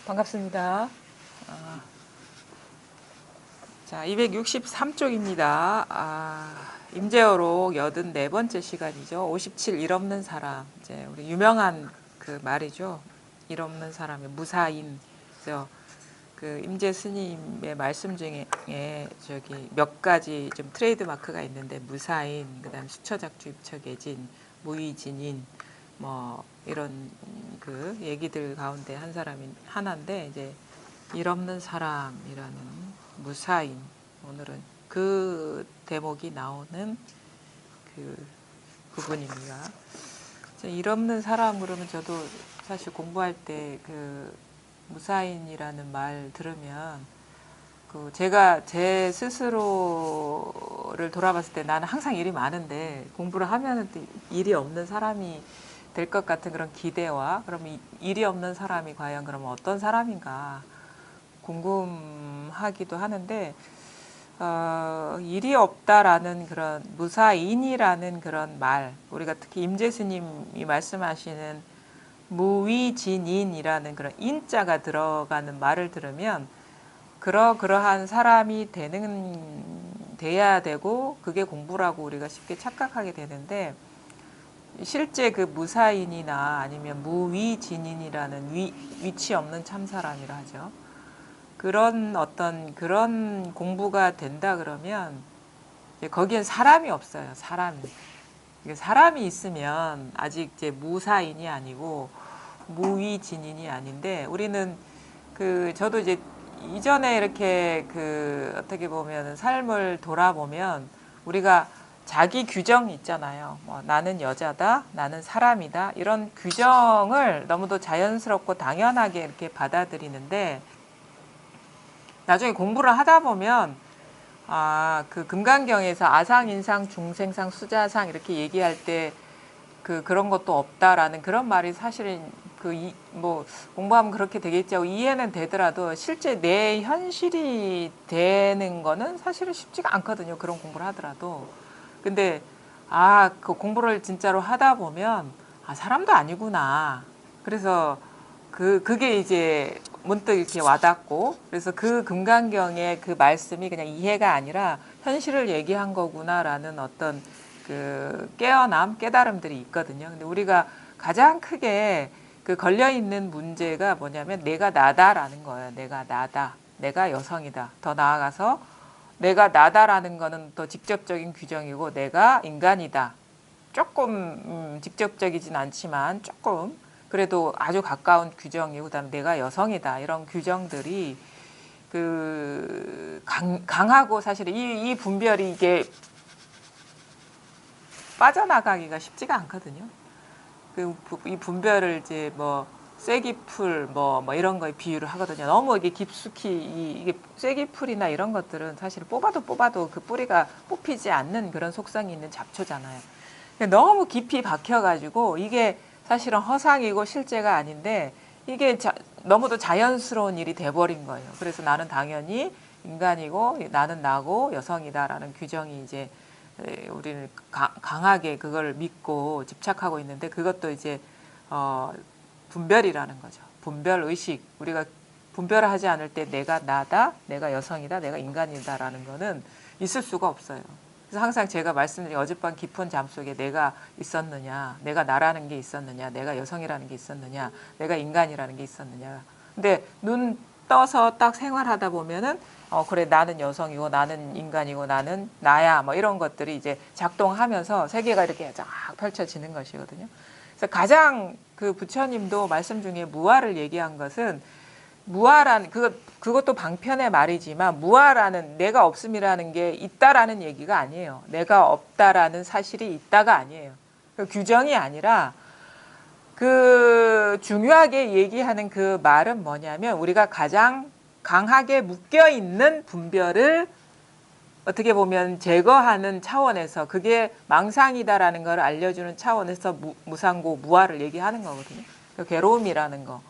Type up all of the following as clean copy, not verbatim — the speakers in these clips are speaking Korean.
반갑습니다. 자, 263쪽입니다. 임재어록 84번째 시간이죠. 57 일 없는 사람. 이제 우리 유명한 그 말이죠. 일 없는 사람이 무사인. 그 임재 스님의 말씀 중에 저기 몇 가지 좀 트레이드 마크가 있는데 무사인, 그다음 수처작주 입처계진, 무위진인 뭐 이런 그 얘기들 가운데 한 사람이 하나인데 이제 일 없는 사람이라는 무사인, 오늘은 그 대목이 나오는 그 부분입니다. 일 없는 사람 그러면 저도 사실 공부할 때 그 무사인이라는 말 들으면 그 제가 제 스스로를 돌아봤을 때 나는 항상 일이 많은데 공부를 하면은 또 일이 없는 사람이 될 것 같은 그런 기대와, 그럼 일이 없는 사람이 과연 그러면 어떤 사람인가 궁금하기도 하는데, 일이 없다라는 그런 무사인이라는 그런 말, 우리가 특히 임재 스님이 말씀하시는 무위진인이라는 그런 인자가 들어가는 말을 들으면 그러한 사람이 돼야 되고 그게 공부라고 우리가 쉽게 착각하게 되는데, 실제 그 무사인이나 아니면 무위진인이라는 위치 없는 참사람이라 하죠. 그런 어떤 그런 공부가 된다 그러면 거기엔 사람이 없어요. 사람이 있으면 아직 이제 무사인이 아니고 무위진인이 아닌데, 우리는 저도 이제 이전에 이렇게 어떻게 보면 삶을 돌아보면 우리가 자기 규정이 있잖아요. 뭐 나는 여자다, 나는 사람이다, 이런 규정을 너무도 자연스럽고 당연하게 이렇게 받아들이는데, 나중에 공부를 하다 보면 그 금강경에서 아상, 인상, 중생상, 수자상 이렇게 얘기할 때 그런 것도 없다라는 그런 말이 사실은 뭐 공부하면 그렇게 되겠죠. 이해는 되더라도 실제 내 현실이 되는 거는 사실은 쉽지가 않거든요. 그런 공부를 하더라도. 근데 그 공부를 진짜로 하다 보면 사람도 아니구나. 그래서 그게 이제 문득 이렇게 와닿고, 그래서 그 금강경의 그 말씀이 그냥 이해가 아니라 현실을 얘기한 거구나라는 어떤 깨달음들이 있거든요. 근데 우리가 가장 크게 걸려 있는 문제가 뭐냐면 내가 나다라는 거예요. 내가 나다. 내가 여성이다. 더 나아가서 내가 나다라는 거는 더 직접적인 규정이고, 내가 인간이다. 조금 직접적이진 않지만 조금 그래도 아주 가까운 규정이고, 그다음에 내가 여성이다, 이런 규정들이 강하고, 사실 이 분별이 이게 빠져나가기가 쉽지가 않거든요. 이 분별을 이제 뭐 쐐기풀 뭐 이런 거에 비유를 하거든요. 너무 이게 깊숙이 이게 쐐기풀이나 이런 것들은 사실 뽑아도 그 뿌리가 뽑히지 않는 그런 속성이 있는 잡초잖아요. 너무 깊이 박혀가지고 이게 사실은 허상이고 실제가 아닌데, 이게 너무도 자연스러운 일이 돼버린 거예요. 그래서 나는 당연히 인간이고 나는 나고 여성이다라는 규정이 이제 우리는 강하게 그걸 믿고 집착하고 있는데, 그것도 이제 분별이라는 거죠. 분별 의식. 우리가 분별을 하지 않을 때 내가 나다, 내가 여성이다, 내가 인간이다라는 거는 있을 수가 없어요. 그래서 항상 제가 말씀드린 어젯밤 깊은 잠 속에 내가 있었느냐, 내가 나라는 게 있었느냐, 내가 여성이라는 게 있었느냐, 내가 인간이라는 게 있었느냐. 근데 눈 떠서 딱 생활하다 보면은 그래, 나는 여성이고 나는 인간이고 나는 나야, 뭐 이런 것들이 이제 작동하면서 세계가 이렇게 쫙 펼쳐지는 것이거든요. 그래서 가장 부처님도 말씀 중에 무아를 얘기한 것은, 무아라는 그것도 방편의 말이지만, 무아라는 내가 없음이라는 게 있다라는 얘기가 아니에요. 내가 없다라는 사실이 있다가 아니에요. 규정이 아니라 중요하게 얘기하는 그 말은 뭐냐면, 우리가 가장 강하게 묶여있는 분별을 어떻게 보면 제거하는 차원에서, 그게 망상이다라는 걸 알려주는 차원에서 무상고 무아를 얘기하는 거거든요. 괴로움이라는 거.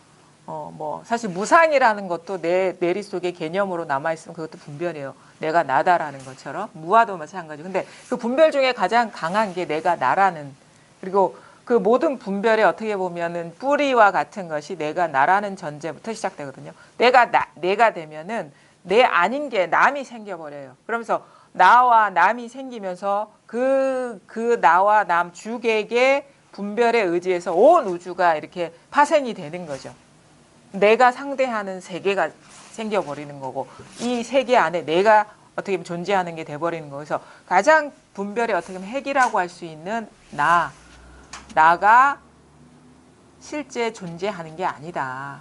뭐 사실 무상이라는 것도 내 내리 속에 개념으로 남아있으면 그것도 분별이에요. 내가 나다라는 것처럼 무아도 마찬가지고. 근데 그 분별 중에 가장 강한 게 내가 나라는, 그리고 그 모든 분별에 어떻게 보면은 뿌리와 같은 것이 내가 나라는 전제부터 시작되거든요. 내가 되면은 내 아닌 게 남이 생겨버려요. 그러면서 나와 남이 생기면서 그 나와 남 주객의 분별에 의지해서 온 우주가 이렇게 파생이 되는 거죠. 내가 상대하는 세계가 생겨버리는 거고 이 세계 안에 내가 어떻게 보면 존재하는 게 돼버리는 거여서 가장 분별에 어떻게 보면 핵이라고 할 수 있는 나가 실제 존재하는 게 아니다.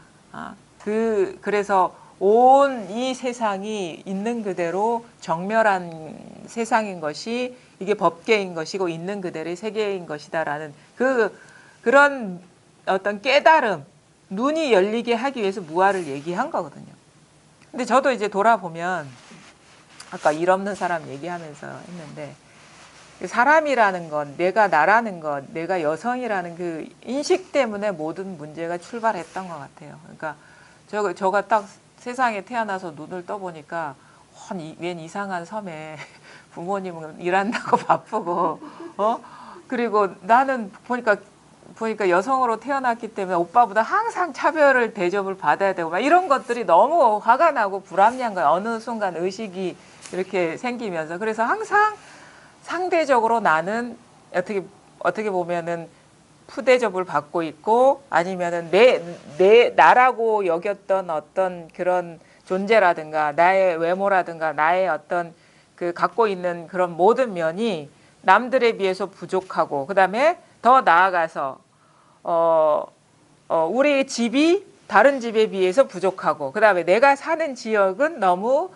그래서 온 이 세상이 있는 그대로 정멸한 세상인 것이 이게 법계인 것이고 있는 그대로의 세계인 것이다라는 그런 어떤 깨달음, 눈이 열리게 하기 위해서 무아를 얘기한 거거든요. 근데 저도 이제 돌아보면 아까 일 없는 사람 얘기하면서 했는데 사람이라는 건 내가 나라는 것, 내가 여성이라는 그 인식 때문에 모든 문제가 출발했던 것 같아요. 그러니까 저가 딱 세상에 태어나서 눈을 떠보니까 웬 이상한 섬에 부모님은 일한다고 바쁘고 그리고 나는 보니까 여성으로 태어났기 때문에 오빠보다 항상 차별을 대접을 받아야 되고 막 이런 것들이 너무 화가 나고 불합리한 거예요. 어느 순간 의식이 이렇게 생기면서 그래서 항상 상대적으로 나는 어떻게 보면은 푸대접을 받고 있고 아니면은 나라고 여겼던 어떤 그런 존재라든가 나의 외모라든가 나의 어떤 그 갖고 있는 그런 모든 면이 남들에 비해서 부족하고 그다음에 더 나아가서 우리 집이 다른 집에 비해서 부족하고 그다음에 내가 사는 지역은 너무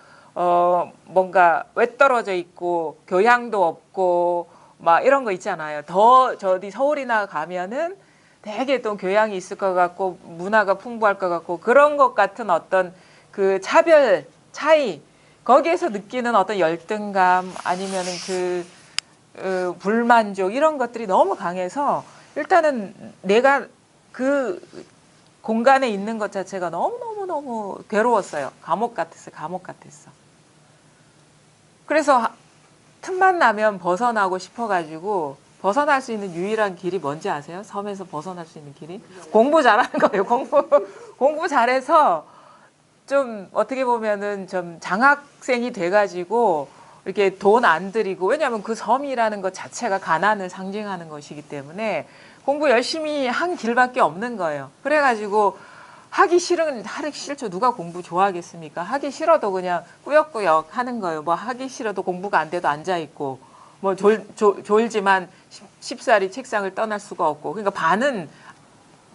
뭔가 외떨어져 있고 교양도 없고 막 이런 거 있잖아요. 더 저기 서울이나 가면은 되게 또 교양이 있을 것 같고 문화가 풍부할 것 같고 그런 것 같은 어떤 그 차별 차이 거기에서 느끼는 어떤 열등감 아니면은 불만족 이런 것들이 너무 강해서 일단은 내가 그 공간에 있는 것 자체가 너무 괴로웠어요. 감옥 같았어. 그래서 틈만 나면 벗어나고 싶어가지고 벗어날 수 있는 유일한 길이 뭔지 아세요? 섬에서 벗어날 수 있는 길이? 공부 잘하는 거예요. 공부 잘해서 좀 어떻게 보면은 좀 장학생이 돼가지고 이렇게 돈 안 들이고 왜냐하면 그 섬이라는 것 자체가 가난을 상징하는 것이기 때문에 공부 열심히 한 길밖에 없는 거예요. 그래가지고 하기 싫죠. 누가 공부 좋아하겠습니까? 하기 싫어도 그냥 꾸역꾸역 하는 거예요. 뭐 하기 싫어도 공부가 안 돼도 앉아있고 뭐 졸지만 쉽사리 책상을 떠날 수가 없고 그러니까 반은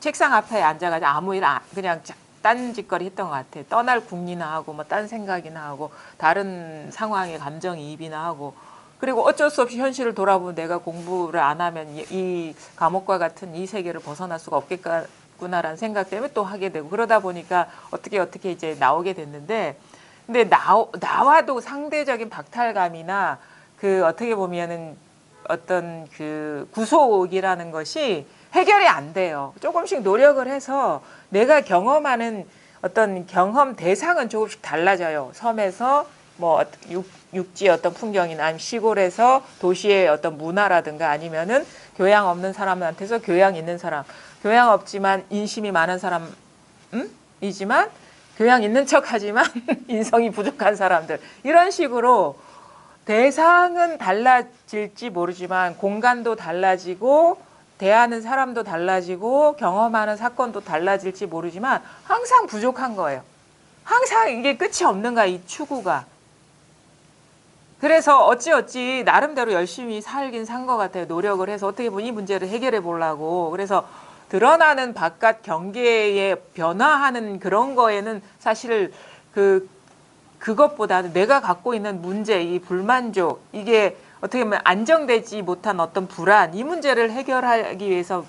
책상 앞에 앉아가지고 아무 일 그냥 딴짓거리 했던 것 같아요. 떠날 궁리나 하고 뭐 딴 생각이나 하고 다른 상황에 감정이입이나 하고 그리고 어쩔 수 없이 현실을 돌아보면 내가 공부를 안 하면 이 감옥과 같은 이 세계를 벗어날 수가 없겠구나라는 생각 때문에 또 하게 되고 그러다 보니까 어떻게 이제 나오게 됐는데 근데 나와도 상대적인 박탈감이나 그 어떻게 보면은 어떤 그 구속이라는 것이 해결이 안 돼요. 조금씩 노력을 해서 내가 경험하는 어떤 경험 대상은 조금씩 달라져요. 섬에서 뭐 육지의 어떤 풍경이나 아니면 시골에서 도시의 어떤 문화라든가 아니면은 교양 없는 사람한테서 교양 있는 사람, 교양 없지만 인심이 많은 사람이지만 교양 있는 척하지만 인성이 부족한 사람들 이런 식으로 대상은 달라질지 모르지만 공간도 달라지고 대하는 사람도 달라지고 경험하는 사건도 달라질지 모르지만 항상 부족한 거예요. 항상 이게 끝이 없는 거야, 이 추구가. 그래서 어찌 나름대로 열심히 살긴 산 것 같아요. 노력을 해서 어떻게 보면 이 문제를 해결해 보려고. 그래서 드러나는 바깥 경계에 변화하는 그런 거에는 사실 그것보다는 내가 갖고 있는 문제, 이 불만족, 이게 어떻게 보면 안정되지 못한 어떤 불안, 이 문제를 해결하기 위해서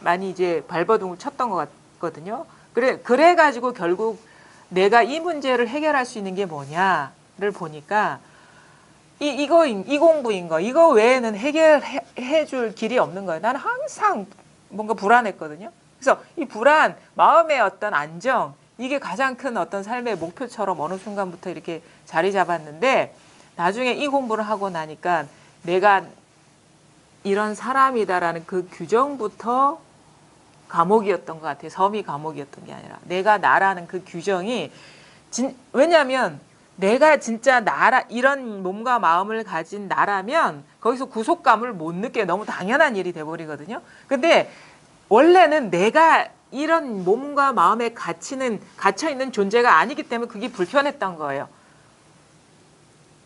많이 이제 발버둥을 쳤던 것 같거든요. 그래가지고 결국 내가 이 문제를 해결할 수 있는 게 뭐냐를 보니까 이 공부인 거, 이거 외에는 해결해 줄 길이 없는 거예요. 나는 항상 뭔가 불안했거든요. 그래서 이 불안, 마음의 어떤 안정, 이게 가장 큰 어떤 삶의 목표처럼 어느 순간부터 이렇게 자리 잡았는데 나중에 이 공부를 하고 나니까 내가 이런 사람이다라는 그 규정부터 감옥이었던 것 같아요. 섬이 감옥이었던 게 아니라 내가 나라는 그 규정이 왜냐하면 내가 진짜 나라 이런 몸과 마음을 가진 나라면 거기서 구속감을 못 느껴요. 너무 당연한 일이 돼버리거든요. 근데 원래는 내가 이런 몸과 마음에 갇혀있는 존재가 아니기 때문에 그게 불편했던 거예요.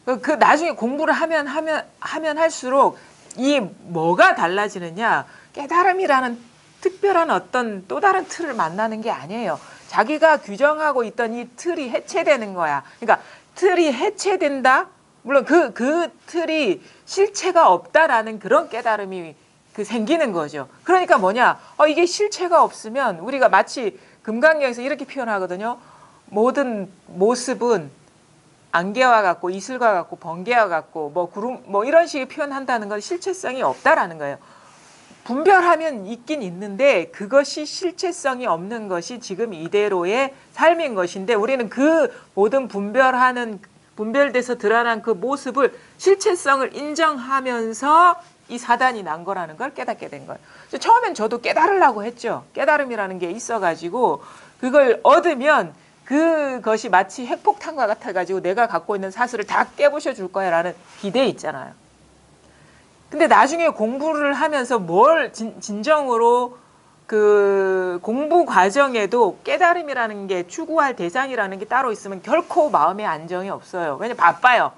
그 나중에 공부를 하면 할수록 이 뭐가 달라지느냐, 깨달음이라는 특별한 어떤 또 다른 틀을 만나는 게 아니에요. 자기가 규정하고 있던 이 틀이 해체되는 거야. 그러니까 틀이 해체된다? 물론 그 틀이 실체가 없다라는 그런 깨달음이 생기는 거죠. 그러니까 뭐냐? 이게 실체가 없으면 우리가 마치 금강경에서 이렇게 표현하거든요. 모든 모습은 안개와 같고 이슬과 같고 번개와 같고 뭐 구름 뭐 이런 식의 표현한다는 건 실체성이 없다라는 거예요. 분별하면 있긴 있는데 그것이 실체성이 없는 것이 지금 이대로의 삶인 것인데 우리는 그 모든 분별돼서 드러난 그 모습을 실체성을 인정하면서 이 사단이 난 거라는 걸 깨닫게 된 거예요. 처음엔 저도 깨달으려고 했죠. 깨달음이라는 게 있어가지고 그걸 얻으면 그것이 마치 핵폭탄과 같아가지고 내가 갖고 있는 사슬을 다 깨부셔 줄 거야 라는 기대 있잖아요. 근데 나중에 공부를 하면서 진정으로 그 공부 과정에도 깨달음이라는 게 추구할 대상이라는 게 따로 있으면 결코 마음의 안정이 없어요. 왜냐면 바빠요.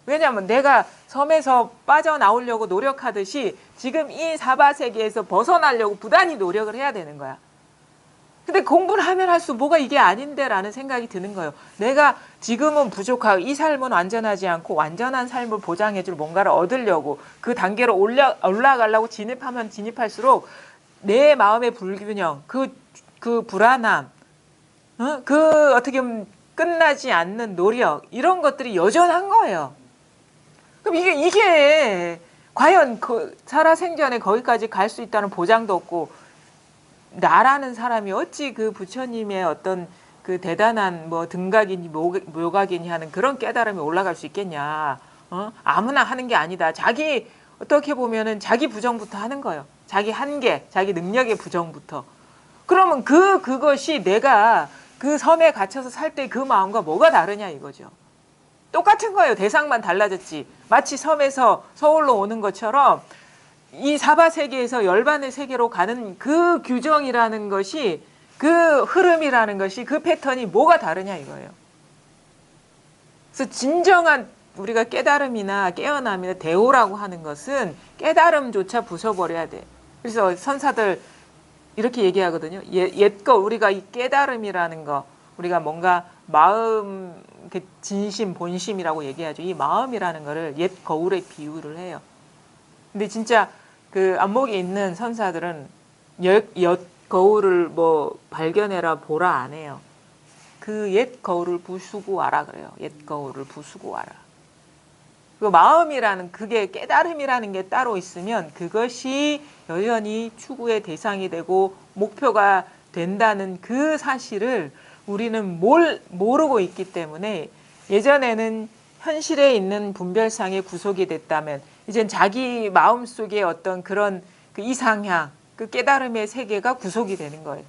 왜냐하면 내가 섬에서 빠져나오려고 노력하듯이 지금 이 사바세계에서 벗어나려고 부단히 노력을 해야 되는 거야. 근데 공부를 하면 할수록 뭐가 이게 아닌데 라는 생각이 드는 거예요. 내가 지금은 부족하고 이 삶은 완전하지 않고 완전한 삶을 보장해줄 뭔가를 얻으려고 그 단계로 올라가려고 진입하면 진입할수록 내 마음의 불균형, 그 불안함, 그 어떻게 보면 끝나지 않는 노력 이런 것들이 여전한 거예요. 그럼 이게 과연 살아생전에 거기까지 갈 수 있다는 보장도 없고 나라는 사람이 어찌 그 부처님의 어떤 그 대단한 뭐 등각이니 묘각이니 하는 그런 깨달음이 올라갈 수 있겠냐. 아무나 하는 게 아니다. 자기 어떻게 보면은 자기 부정부터 하는 거예요. 자기 한계, 자기 능력의 부정부터. 그러면 그것이 내가 그 섬에 갇혀서 살 때 그 마음과 뭐가 다르냐 이거죠. 똑같은 거예요. 대상만 달라졌지. 마치 섬에서 서울로 오는 것처럼 이 사바세계에서 열반의 세계로 가는 그 규정이라는 것이 그 흐름이라는 것이 그 패턴이 뭐가 다르냐 이거예요. 그래서 진정한 우리가 깨달음이나 깨어남이나 대오라고 하는 것은 깨달음조차 부숴버려야 돼. 그래서 선사들 이렇게 얘기하거든요. 옛거 우리가 이 깨달음이라는 거 우리가 뭔가 마음 진심 본심이라고 얘기하죠. 이 마음이라는 거를 옛 거울에 비유를 해요. 근데 진짜 그 안목이 있는 선사들은 옛 거울을 뭐 발견해라 보라 안 해요. 그 옛 거울을 부수고 와라 그래요. 옛 거울을 부수고 와라. 그 마음이라는 그게 깨달음이라는 게 따로 있으면 그것이 여전히 추구의 대상이 되고 목표가 된다는 그 사실을 우리는 모르고 있기 때문에 예전에는 현실에 있는 분별상의 구속이 됐다면 이젠 자기 마음속에 어떤 그런 그 이상향, 그 깨달음의 세계가 구속이 되는 거예요.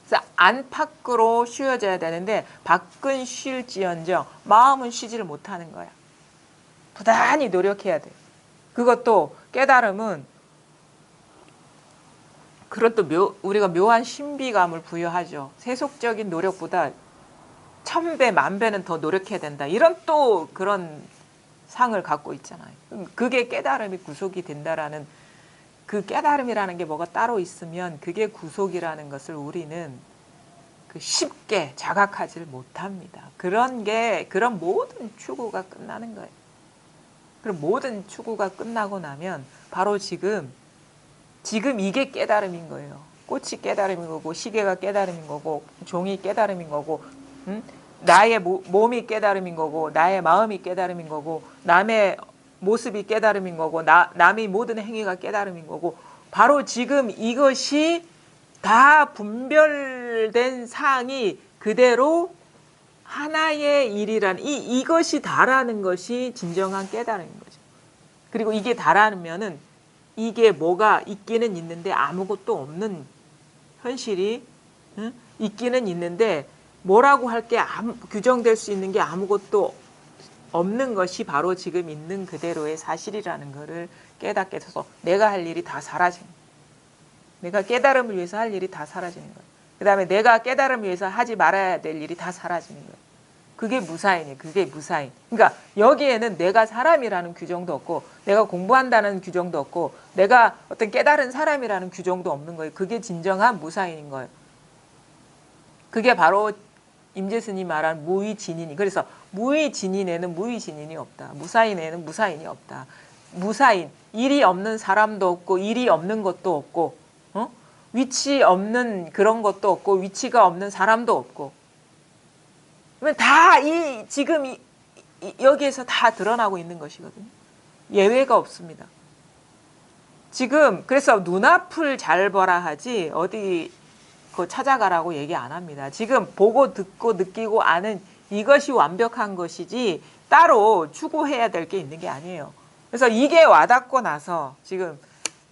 그래서 안팎으로 쉬어져야 되는데 밖은 쉴지언정 마음은 쉬지를 못하는 거야. 부단히 노력해야 돼. 그것도 깨달음은 그것도 우리가 묘한 신비감을 부여하죠. 세속적인 노력보다 1000배, 10,000배는 더 노력해야 된다. 이런 또 그런 상을 갖고 있잖아요. 그게 깨달음이 구속이 된다라는 그 깨달음이라는 게 뭐가 따로 있으면 그게 구속이라는 것을 우리는 쉽게 자각하지를 못합니다. 그런 모든 추구가 끝나는 거예요. 그럼 모든 추구가 끝나고 나면 바로 지금 이게 깨달음인 거예요. 꽃이 깨달음인 거고 시계가 깨달음인 거고 종이 깨달음인 거고 나의 몸이 깨달음인 거고 나의 마음이 깨달음인 거고 남의 모습이 깨달음인 거고 남의 모든 행위가 깨달음인 거고 바로 지금 이것이 다 분별된 사항이 그대로 하나의 일이란 이것이 다라는 것이 진정한 깨달음인 거죠. 그리고 이게 다라면은 이게 뭐가 있기는 있는데 아무것도 없는 현실이 있기는 있는데 뭐라고 할 게 규정될 수 있는 게 아무것도 없는 것이 바로 지금 있는 그대로의 사실이라는 것을 깨닫게 돼서 내가 할 일이 다 사라지는 거예요. 내가 깨달음을 위해서 할 일이 다 사라지는 거예요. 그 다음에 내가 깨달음을 위해서 하지 말아야 될 일이 다 사라지는 거예요. 그게 무사인이에요. 그게 무사인. 그러니까 여기에는 내가 사람이라는 규정도 없고 내가 공부한다는 규정도 없고 내가 어떤 깨달은 사람이라는 규정도 없는 거예요. 그게 진정한 무사인인 거예요. 그게 바로 임재스님이 말한 무의진인이. 그래서 무의진인에는 무의진인이 없다. 무사인에는 무사인이 없다. 무사인, 일이 없는 사람도 없고 일이 없는 것도 없고 위치 없는 그런 것도 없고 위치가 없는 사람도 없고 다 지금 여기에서 다 드러나고 있는 것이거든요. 예외가 없습니다. 지금 그래서 눈앞을 잘 보라 하지 어디 찾아가라고 얘기 안 합니다. 지금 보고 듣고 느끼고 아는 이것이 완벽한 것이지 따로 추구해야 될 게 있는 게 아니에요. 그래서 이게 와닿고 나서 지금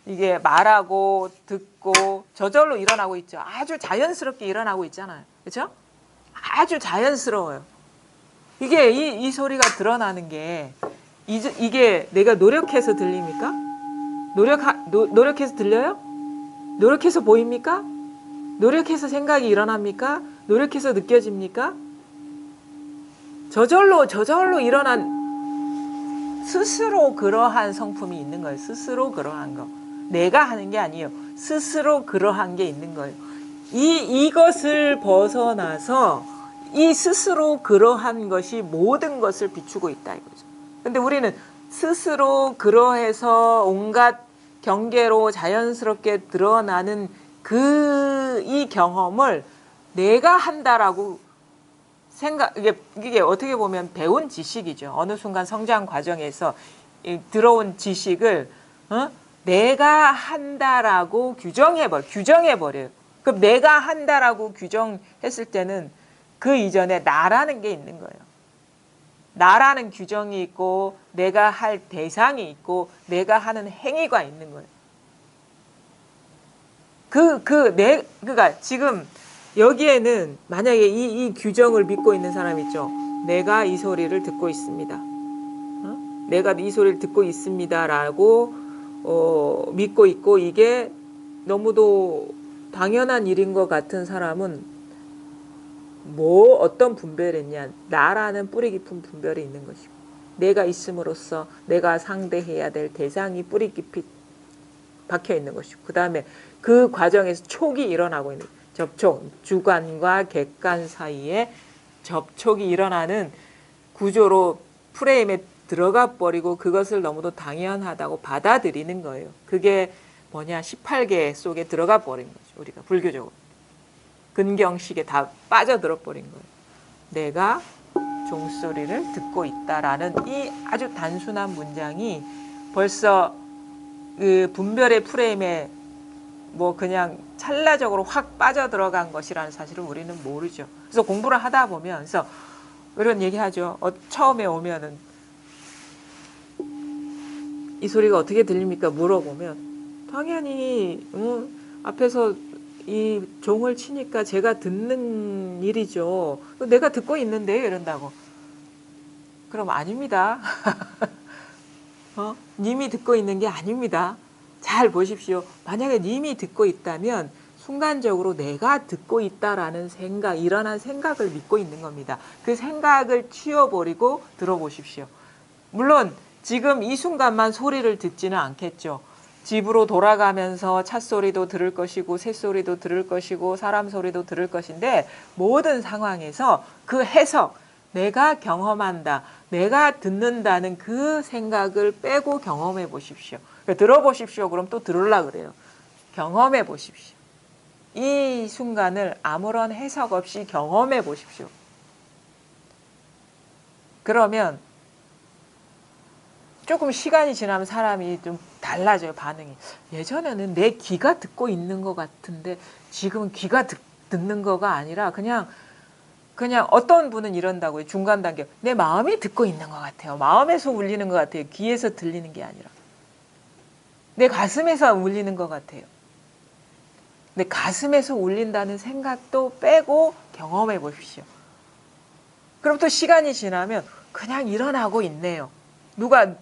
이게 말하고 듣고 저절로 일어나고 있죠. 아주 자연스럽게 일어나고 있잖아요. 그렇죠? 아주 자연스러워요. 이게 이 소리가 드러나는 게 이게 내가 노력해서 들립니까? 노력해서 들려요? 노력해서 보입니까? 노력해서 생각이 일어납니까? 노력해서 느껴집니까? 저절로 일어난 스스로 그러한 성품이 있는 거예요. 스스로 그러한 거. 내가 하는 게 아니에요. 스스로 그러한 게 있는 거예요. 이것을 벗어나서 이 스스로 그러한 것이 모든 것을 비추고 있다 이거죠. 근데 우리는 스스로 그러해서 온갖 경계로 자연스럽게 드러나는 이 경험을 내가 한다라고 이게 어떻게 보면 배운 지식이죠. 어느 순간 성장 과정에서 들어온 지식을 내가 한다라고 규정해버려요. 그럼 내가 한다라고 규정했을 때는 그 이전에 나라는 게 있는 거예요. 나라는 규정이 있고 내가 할 대상이 있고 내가 하는 행위가 있는 거예요. 그러니까 지금 여기에는 만약에 이 규정을 믿고 있는 사람 있죠. 내가 이 소리를 듣고 있습니다. 내가 이 소리를 듣고 있습니다라고 믿고 있고 이게 너무도 당연한 일인 것 같은 사람은 어떤 분별이 있냐. 나라는 뿌리 깊은 분별이 있는 것이고 내가 있음으로써 내가 상대해야 될 대상이 뿌리 깊이 박혀 있는 것이고 그 다음에 그 과정에서 촉이 일어나고 있는 접촉, 주관과 객관 사이에 접촉이 일어나는 구조로 프레임에 들어가 버리고 그것을 너무도 당연하다고 받아들이는 거예요. 그게 뭐냐 18계 속에 들어가 버린 거죠. 우리가 불교적으로. 근경식에 다 빠져들어 버린 거예요. 내가 종소리를 듣고 있다라는 이 아주 단순한 문장이 벌써 그 분별의 프레임에 그냥 찰나적으로 확 빠져들어간 것이라는 사실을 우리는 모르죠. 그래서 공부를 하다 보면 그래서 이런 얘기하죠. 처음에 오면은 이 소리가 어떻게 들립니까? 물어보면 당연히 앞에서 이 종을 치니까 제가 듣는 일이죠. 내가 듣고 있는데요 이런다고. 그럼 아닙니다. 님이 듣고 있는 게 아닙니다. 잘 보십시오. 만약에 님이 듣고 있다면 순간적으로 내가 듣고 있다라는 생각, 일어난 생각을 믿고 있는 겁니다. 그 생각을 치워버리고 들어보십시오. 물론 지금 이 순간만 소리를 듣지는 않겠죠. 집으로 돌아가면서 찻소리도 들을 것이고 새소리도 들을 것이고 사람 소리도 들을 것인데 모든 상황에서 그 해석, 내가 경험한다, 내가 듣는다는 그 생각을 빼고 경험해 보십시오. 들어보십시오. 그럼 또 들으려고 그래요. 경험해 보십시오. 이 순간을 아무런 해석 없이 경험해 보십시오. 그러면 조금 시간이 지나면 사람이 좀 달라져요. 반응이. 예전에는 내 귀가 듣고 있는 것 같은데 지금은 귀가 듣는 거가 아니라 그냥 어떤 분은 이런다고요. 중간 단계. 내 마음이 듣고 있는 것 같아요. 마음에서 울리는 것 같아요. 귀에서 들리는 게 아니라. 내 가슴에서 울리는 것 같아요. 내 가슴에서 울린다는 생각도 빼고 경험해 보십시오. 그럼 또 시간이 지나면 그냥 일어나고 있네요.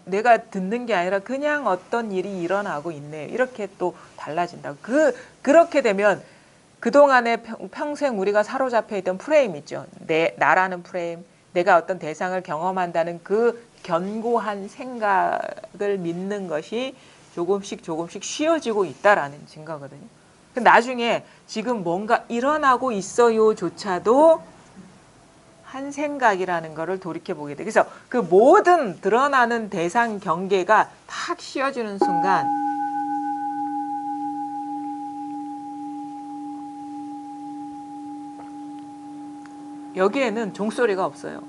내가 듣는 게 아니라 그냥 어떤 일이 일어나고 있네요. 이렇게 또 달라진다고. 그렇게 되면 그동안에 평생 우리가 사로잡혀 있던 프레임 있죠. 나라는 프레임, 내가 어떤 대상을 경험한다는 그 견고한 생각을 믿는 것이 조금씩 쉬워지고 있다라는 증거거든요. 나중에 지금 뭔가 일어나고 있어요조차도 한 생각이라는 거를 돌이켜보게 돼. 그래서 그 모든 드러나는 대상 경계가 탁 씌워지는 순간 여기에는 종소리가 없어요.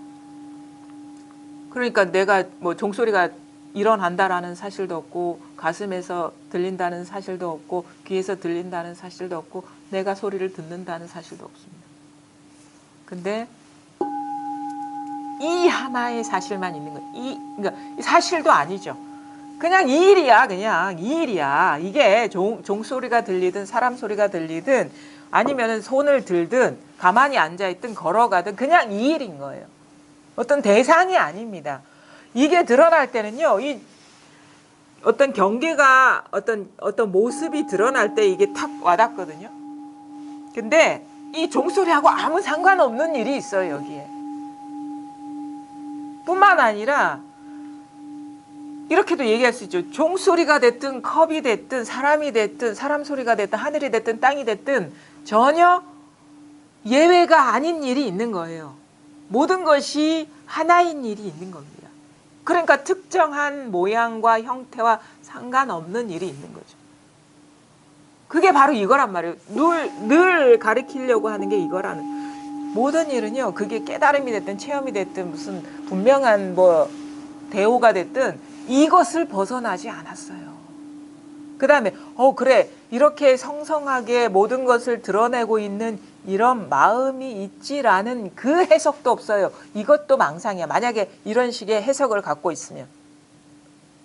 그러니까 내가 뭐 종소리가 일어난다라는 사실도 없고 가슴에서 들린다는 사실도 없고 귀에서 들린다는 사실도 없고 내가 소리를 듣는다는 사실도 없습니다. 근데 이 하나의 사실만 있는 거예요. 그러니까 사실도 아니죠. 그냥 이 일이야. 그냥 이 일이야. 이게 종소리가 들리든 사람 소리가 들리든 아니면 손을 들든 가만히 앉아있든 걸어가든 그냥 이 일인 거예요. 어떤 대상이 아닙니다. 이게 드러날 때는요. 이 어떤 경계가 어떤 모습이 드러날 때 이게 탁 와닿거든요. 근데 이 종소리하고 아무 상관없는 일이 있어요. 여기에. 뿐만 아니라 이렇게도 얘기할 수 있죠. 종소리가 됐든 컵이 됐든 사람이 됐든 사람 소리가 됐든 하늘이 됐든 땅이 됐든 전혀 예외가 아닌 일이 있는 거예요. 모든 것이 하나인 일이 있는 겁니다. 그러니까 특정한 모양과 형태와 상관없는 일이 있는 거죠. 그게 바로 이거란 말이에요. 늘 가르치려고 하는 게 이거라는. 모든 일은요. 그게 깨달음이 됐든 체험이 됐든 무슨 분명한 뭐 대오가 됐든 이것을 벗어나지 않았어요. 그 다음에 그래 이렇게 성성하게 모든 것을 드러내고 있는 이런 마음이 있지라는 그 해석도 없어요. 이것도 망상이야. 만약에 이런 식의 해석을 갖고 있으면.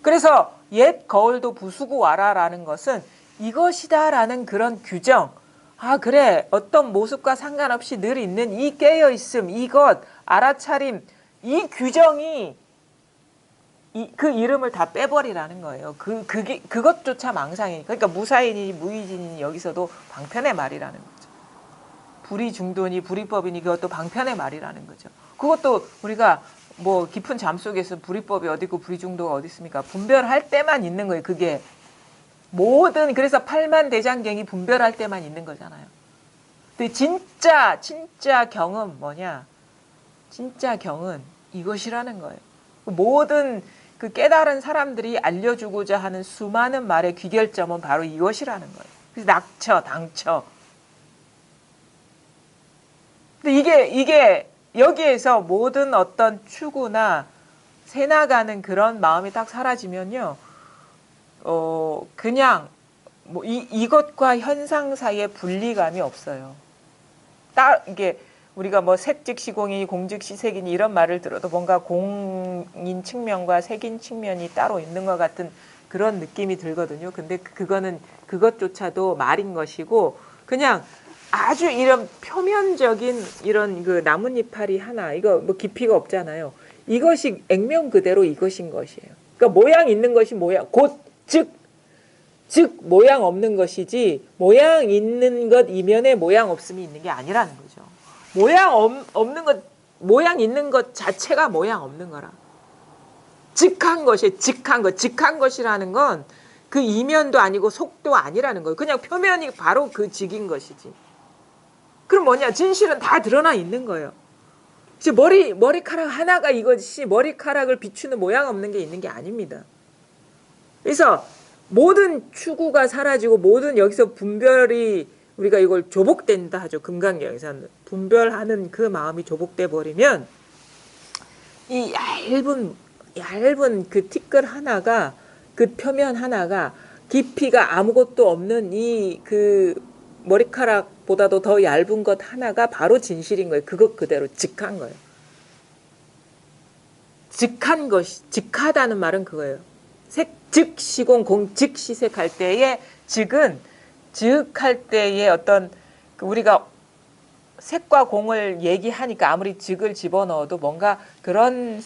그래서 옛 거울도 부수고 와라라는 것은 이것이다라는 그런 규정. 아 그래 어떤 모습과 상관없이 늘 있는 이 깨어있음, 이것, 알아차림, 이 규정이 그 이름을 다 빼버리라는 거예요. 그것조차 망상이니까. 그러니까 무사인이니 무의진이니 여기서도 방편의 말이라는 거죠. 불의 중도니 불의법이니 그것도 방편의 말이라는 거죠. 그것도 우리가 뭐 깊은 잠 속에서 불의법이 어디 있고 불의 중도가 어디 있습니까? 분별할 때만 있는 거예요. 그게 그래서 팔만대장경이 분별할 때만 있는 거잖아요. 근데 진짜 경은 뭐냐? 진짜 경은 이것이라는 거예요. 모든 그 깨달은 사람들이 알려주고자 하는 수많은 말의 귀결점은 바로 이것이라는 거예요. 그래서 낙처, 당처. 근데 이게 여기에서 모든 어떤 추구나 새나가는 그런 마음이 딱 사라지면요. 그냥 뭐 이것과 현상 사이에 분리감이 없어요. 이게 우리가 뭐 색즉시공이니 공즉시색이니 이런 말을 들어도 뭔가 공인 측면과 색인 측면이 따로 있는 것 같은 그런 느낌이 들거든요. 근데 그거는 그것조차도 말인 것이고 그냥 아주 이런 표면적인 이런 그 나뭇잎파리 하나 이거 뭐 깊이가 없잖아요. 이것이 액면 그대로 이것인 것이에요. 그러니까 모양 있는 것이 모양 즉 모양 없는 것이지 모양 있는 것 이면에 모양 없음이 있는 게 아니라는 거죠. 모양 있는 것 자체가 모양 없는 거라. 직한 것이라는 건 그 이면도 아니고 속도 아니라는 거예요. 그냥 표면이 바로 그 직인 것이지. 그럼 뭐냐? 진실은 다 드러나 있는 거예요. 이제 머리카락 하나가 이것이 머리카락을 비추는 모양 없는 게 있는 게 아닙니다. 그래서 모든 추구가 사라지고 모든 여기서 분별이 우리가 이걸 조복된다 하죠. 금강경에서는. 분별하는 그 마음이 조복돼 버리면 이 얇은 그 티끌 하나가 그 표면 하나가 깊이가 아무것도 없는 이 그 머리카락보다도 더 얇은 것 하나가 바로 진실인 거예요. 그것 그대로 직한 거예요. 직하다는 말은 그거예요. 즉시공 공 즉시색할 때의 즉은 즉할 때의 어떤 우리가 색과 공을 얘기하니까 아무리 즉을 집어넣어도 뭔가 그런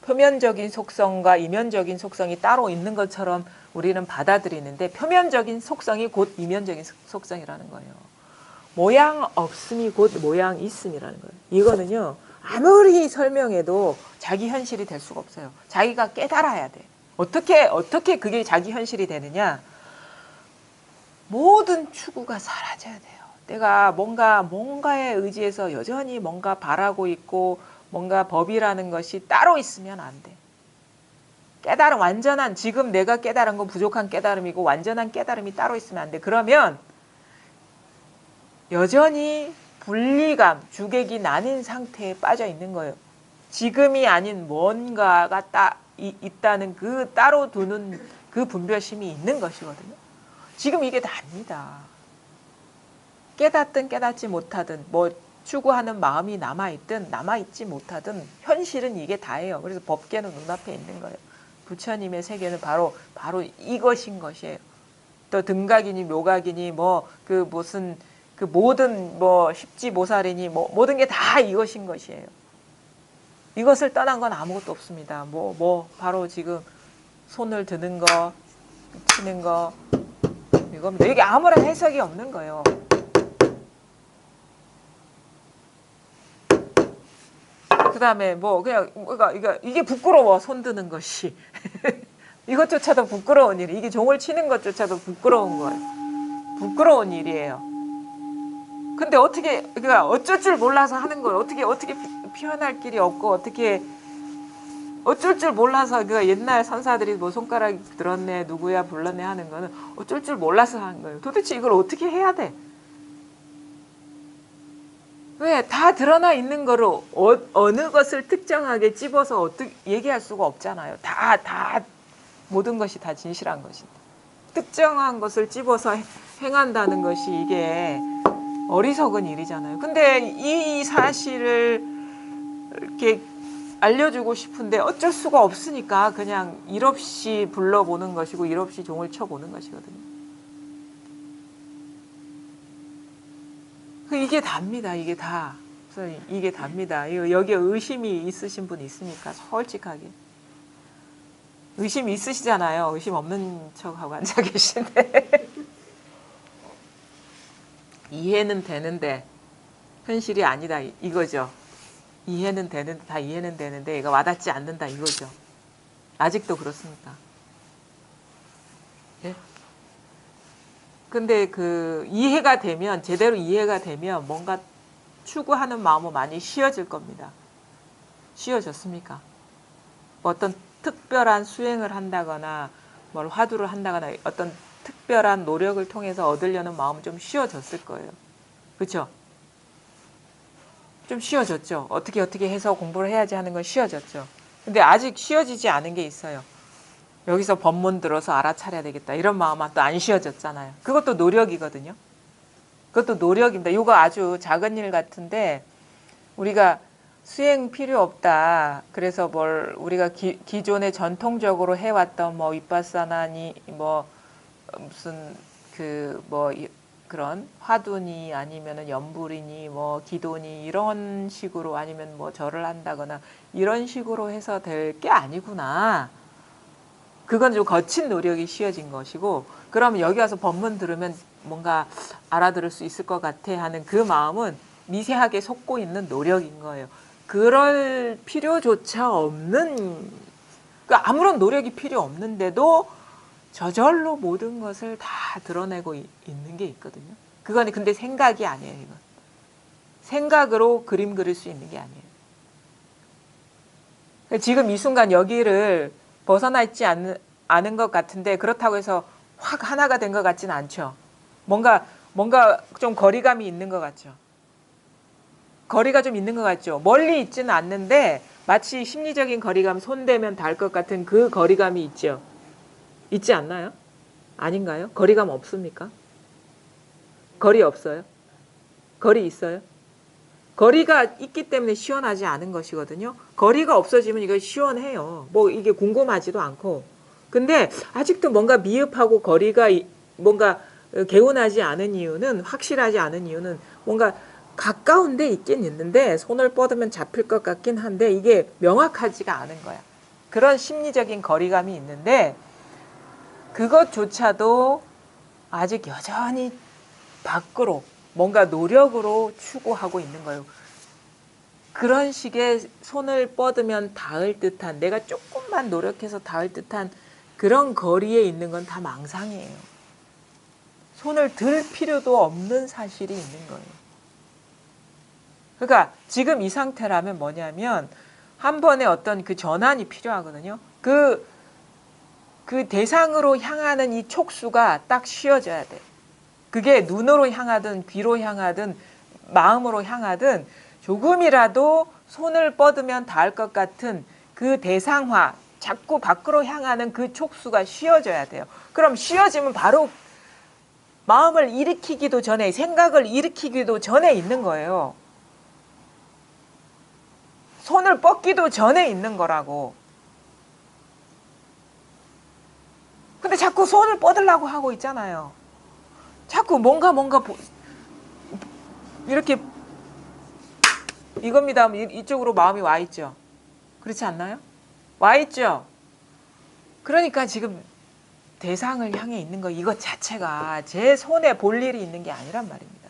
표면적인 속성과 이면적인 속성이 따로 있는 것처럼 우리는 받아들이는데 표면적인 속성이 곧 이면적인 속성이라는 거예요. 모양 없음이 곧 모양 있음이라는 거예요. 이거는요. 아무리 설명해도 자기 현실이 될 수가 없어요. 자기가 깨달아야 돼. 어떻게 그게 자기 현실이 되느냐? 모든 추구가 사라져야 돼요. 내가 뭔가에 의지해서 여전히 뭔가 바라고 있고 뭔가 법이라는 것이 따로 있으면 안 돼. 깨달음, 완전한, 지금 내가 깨달은 건 부족한 깨달음이고 완전한 깨달음이 따로 있으면 안 돼. 그러면 여전히 분리감, 주객이 나뉜 상태에 빠져 있는 거예요. 지금이 아닌 뭔가가 있다는 그 따로 두는 그 분별심이 있는 것이거든요. 지금 이게 다입니다. 깨닫든 깨닫지 못하든 뭐 추구하는 마음이 남아있든 남아있지 못하든 현실은 이게 다예요. 그래서 법계는 눈앞에 있는 거예요. 부처님의 세계는 바로 이것인 것이에요. 또 등각이니 묘각이니 뭐 그 무슨 그 모든 뭐 십지모살이니 뭐 모든 게 다 이것인 것이에요. 이것을 떠난 건 아무것도 없습니다. 바로 지금 손을 드는 거, 치는 거 이겁니다. 이게 아무런 해석이 없는 거예요. 그 다음에 뭐 그냥 이게 부끄러워. 손 드는 것이 이것조차도 부끄러운 일. 이게 종을 치는 것조차도 부끄러운 거예요. 부끄러운 일이에요. 근데 그러니까 어쩔 줄 몰라서 하는 거예요. 어떻게 표현할 길이 없고 어쩔 줄 몰라서 그 옛날 선사들이 뭐 손가락이 들었네 누구야 불렀네 하는 거는 어쩔 줄 몰라서 하는 거예요. 도대체 이걸 어떻게 해야 돼? 왜? 다 드러나 있는 거로 어느 것을 특정하게 집어서 어떻게 얘기할 수가 없잖아요. 다 모든 것이 다 진실한 것인데 특정한 것을 집어서 행한다는 것이 이게 어리석은 일이잖아요. 근데 이 사실을 이렇게 알려주고 싶은데 어쩔 수가 없으니까 그냥 일 없이 불러보는 것이고 일 없이 종을 쳐보는 것이거든요. 이게 답니다. 이게 다. 그래서 이게 답니다. 여기에 의심이 있으신 분 있습니까? 솔직하게. 의심 있으시잖아요. 의심 없는 척하고 앉아 계신데. 이해는 되는데 현실이 아니다 이거죠. 이해는 되는데 다 이해는 되는데 이거 와닿지 않는다 이거죠. 아직도 그렇습니까? 예? 근데 그 이해가 되면 제대로 이해가 되면 뭔가 추구하는 마음은 많이 쉬워질 겁니다. 쉬워졌습니까? 어떤 특별한 수행을 한다거나 뭘 화두를 한다거나 어떤 특별한 노력을 통해서 얻으려는 마음은 좀 쉬워졌을 거예요. 그렇죠? 좀 쉬워졌죠. 어떻게 해서 공부를 해야지 하는 건 쉬워졌죠. 근데 아직 쉬워지지 않은 게 있어요. 여기서 법문 들어서 알아차려야 되겠다. 이런 마음은 또 안 쉬워졌잖아요. 그것도 노력이거든요. 그것도 노력입니다. 이거 아주 작은 일 같은데 우리가 수행 필요 없다. 그래서 우리가 기존에 전통적으로 해왔던 뭐 윗바사나니 뭐 무슨 그런 화두니 아니면은 연불이니 뭐 기도니 이런 식으로 아니면 뭐 절을 한다거나 이런 식으로 해서 될 게 아니구나. 그건 좀 거친 노력이 쉬워진 것이고 그러면 여기 와서 법문 들으면 뭔가 알아들을 수 있을 것 같아 하는 그 마음은 미세하게 솟고 있는 노력인 거예요. 그럴 필요조차 없는 아무런 노력이 필요 없는데도 저절로 모든 것을 다 드러내고 있는 게 있거든요. 그건 근데 생각이 아니에요. 이건. 생각으로 그림 그릴 수 있는 게 아니에요. 지금 이 순간 여기를 벗어나 있지 않은 것 같은데 그렇다고 해서 확 하나가 된 것 같지는 않죠. 뭔가 좀 거리감이 있는 것 같죠. 거리가 좀 있는 것 같죠. 멀리 있지는 않는데 마치 심리적인 거리감, 손대면 닿을 것 같은 그 거리감이 있죠. 있지 않나요? 아닌가요? 거리감 없습니까? 거리 없어요? 거리 있어요? 거리가 있기 때문에 시원하지 않은 것이거든요. 거리가 없어지면 이거 시원해요. 뭐 이게 궁금하지도 않고 근데 아직도 뭔가 미흡하고 거리가 뭔가 개운하지 않은 이유는, 확실하지 않은 이유는 뭔가 가까운 데 있긴 있는데 손을 뻗으면 잡힐 것 같긴 한데 이게 명확하지가 않은 거야. 그런 심리적인 거리감이 있는데 그것조차도 아직 여전히 밖으로 뭔가 노력으로 추구하고 있는 거예요. 그런 식의 손을 뻗으면 닿을 듯한, 내가 조금만 노력해서 닿을 듯한 그런 거리에 있는 건 다 망상이에요. 손을 들 필요도 없는 사실이 있는 거예요. 그러니까 지금 이 상태라면 뭐냐면 한 번의 어떤 그 전환이 필요하거든요. 그 대상으로 향하는 이 촉수가 딱 쉬어져야 돼. 그게 눈으로 향하든 귀로 향하든 마음으로 향하든 조금이라도 손을 뻗으면 닿을 것 같은 그 대상화, 자꾸 밖으로 향하는 그 촉수가 쉬어져야 돼요. 그럼 쉬어지면 바로 마음을 일으키기도 전에, 생각을 일으키기도 전에 있는 거예요. 손을 뻗기도 전에 있는 거라고. 근데 자꾸 손을 뻗으려고 하고 있잖아요. 자꾸 뭔가 이렇게 이겁니다. 이쪽으로 마음이 와 있죠. 그렇지 않나요? 와 있죠. 그러니까 지금 대상을 향해 있는 거 이것 자체가 제 손에 볼 일이 있는 게 아니란 말입니다.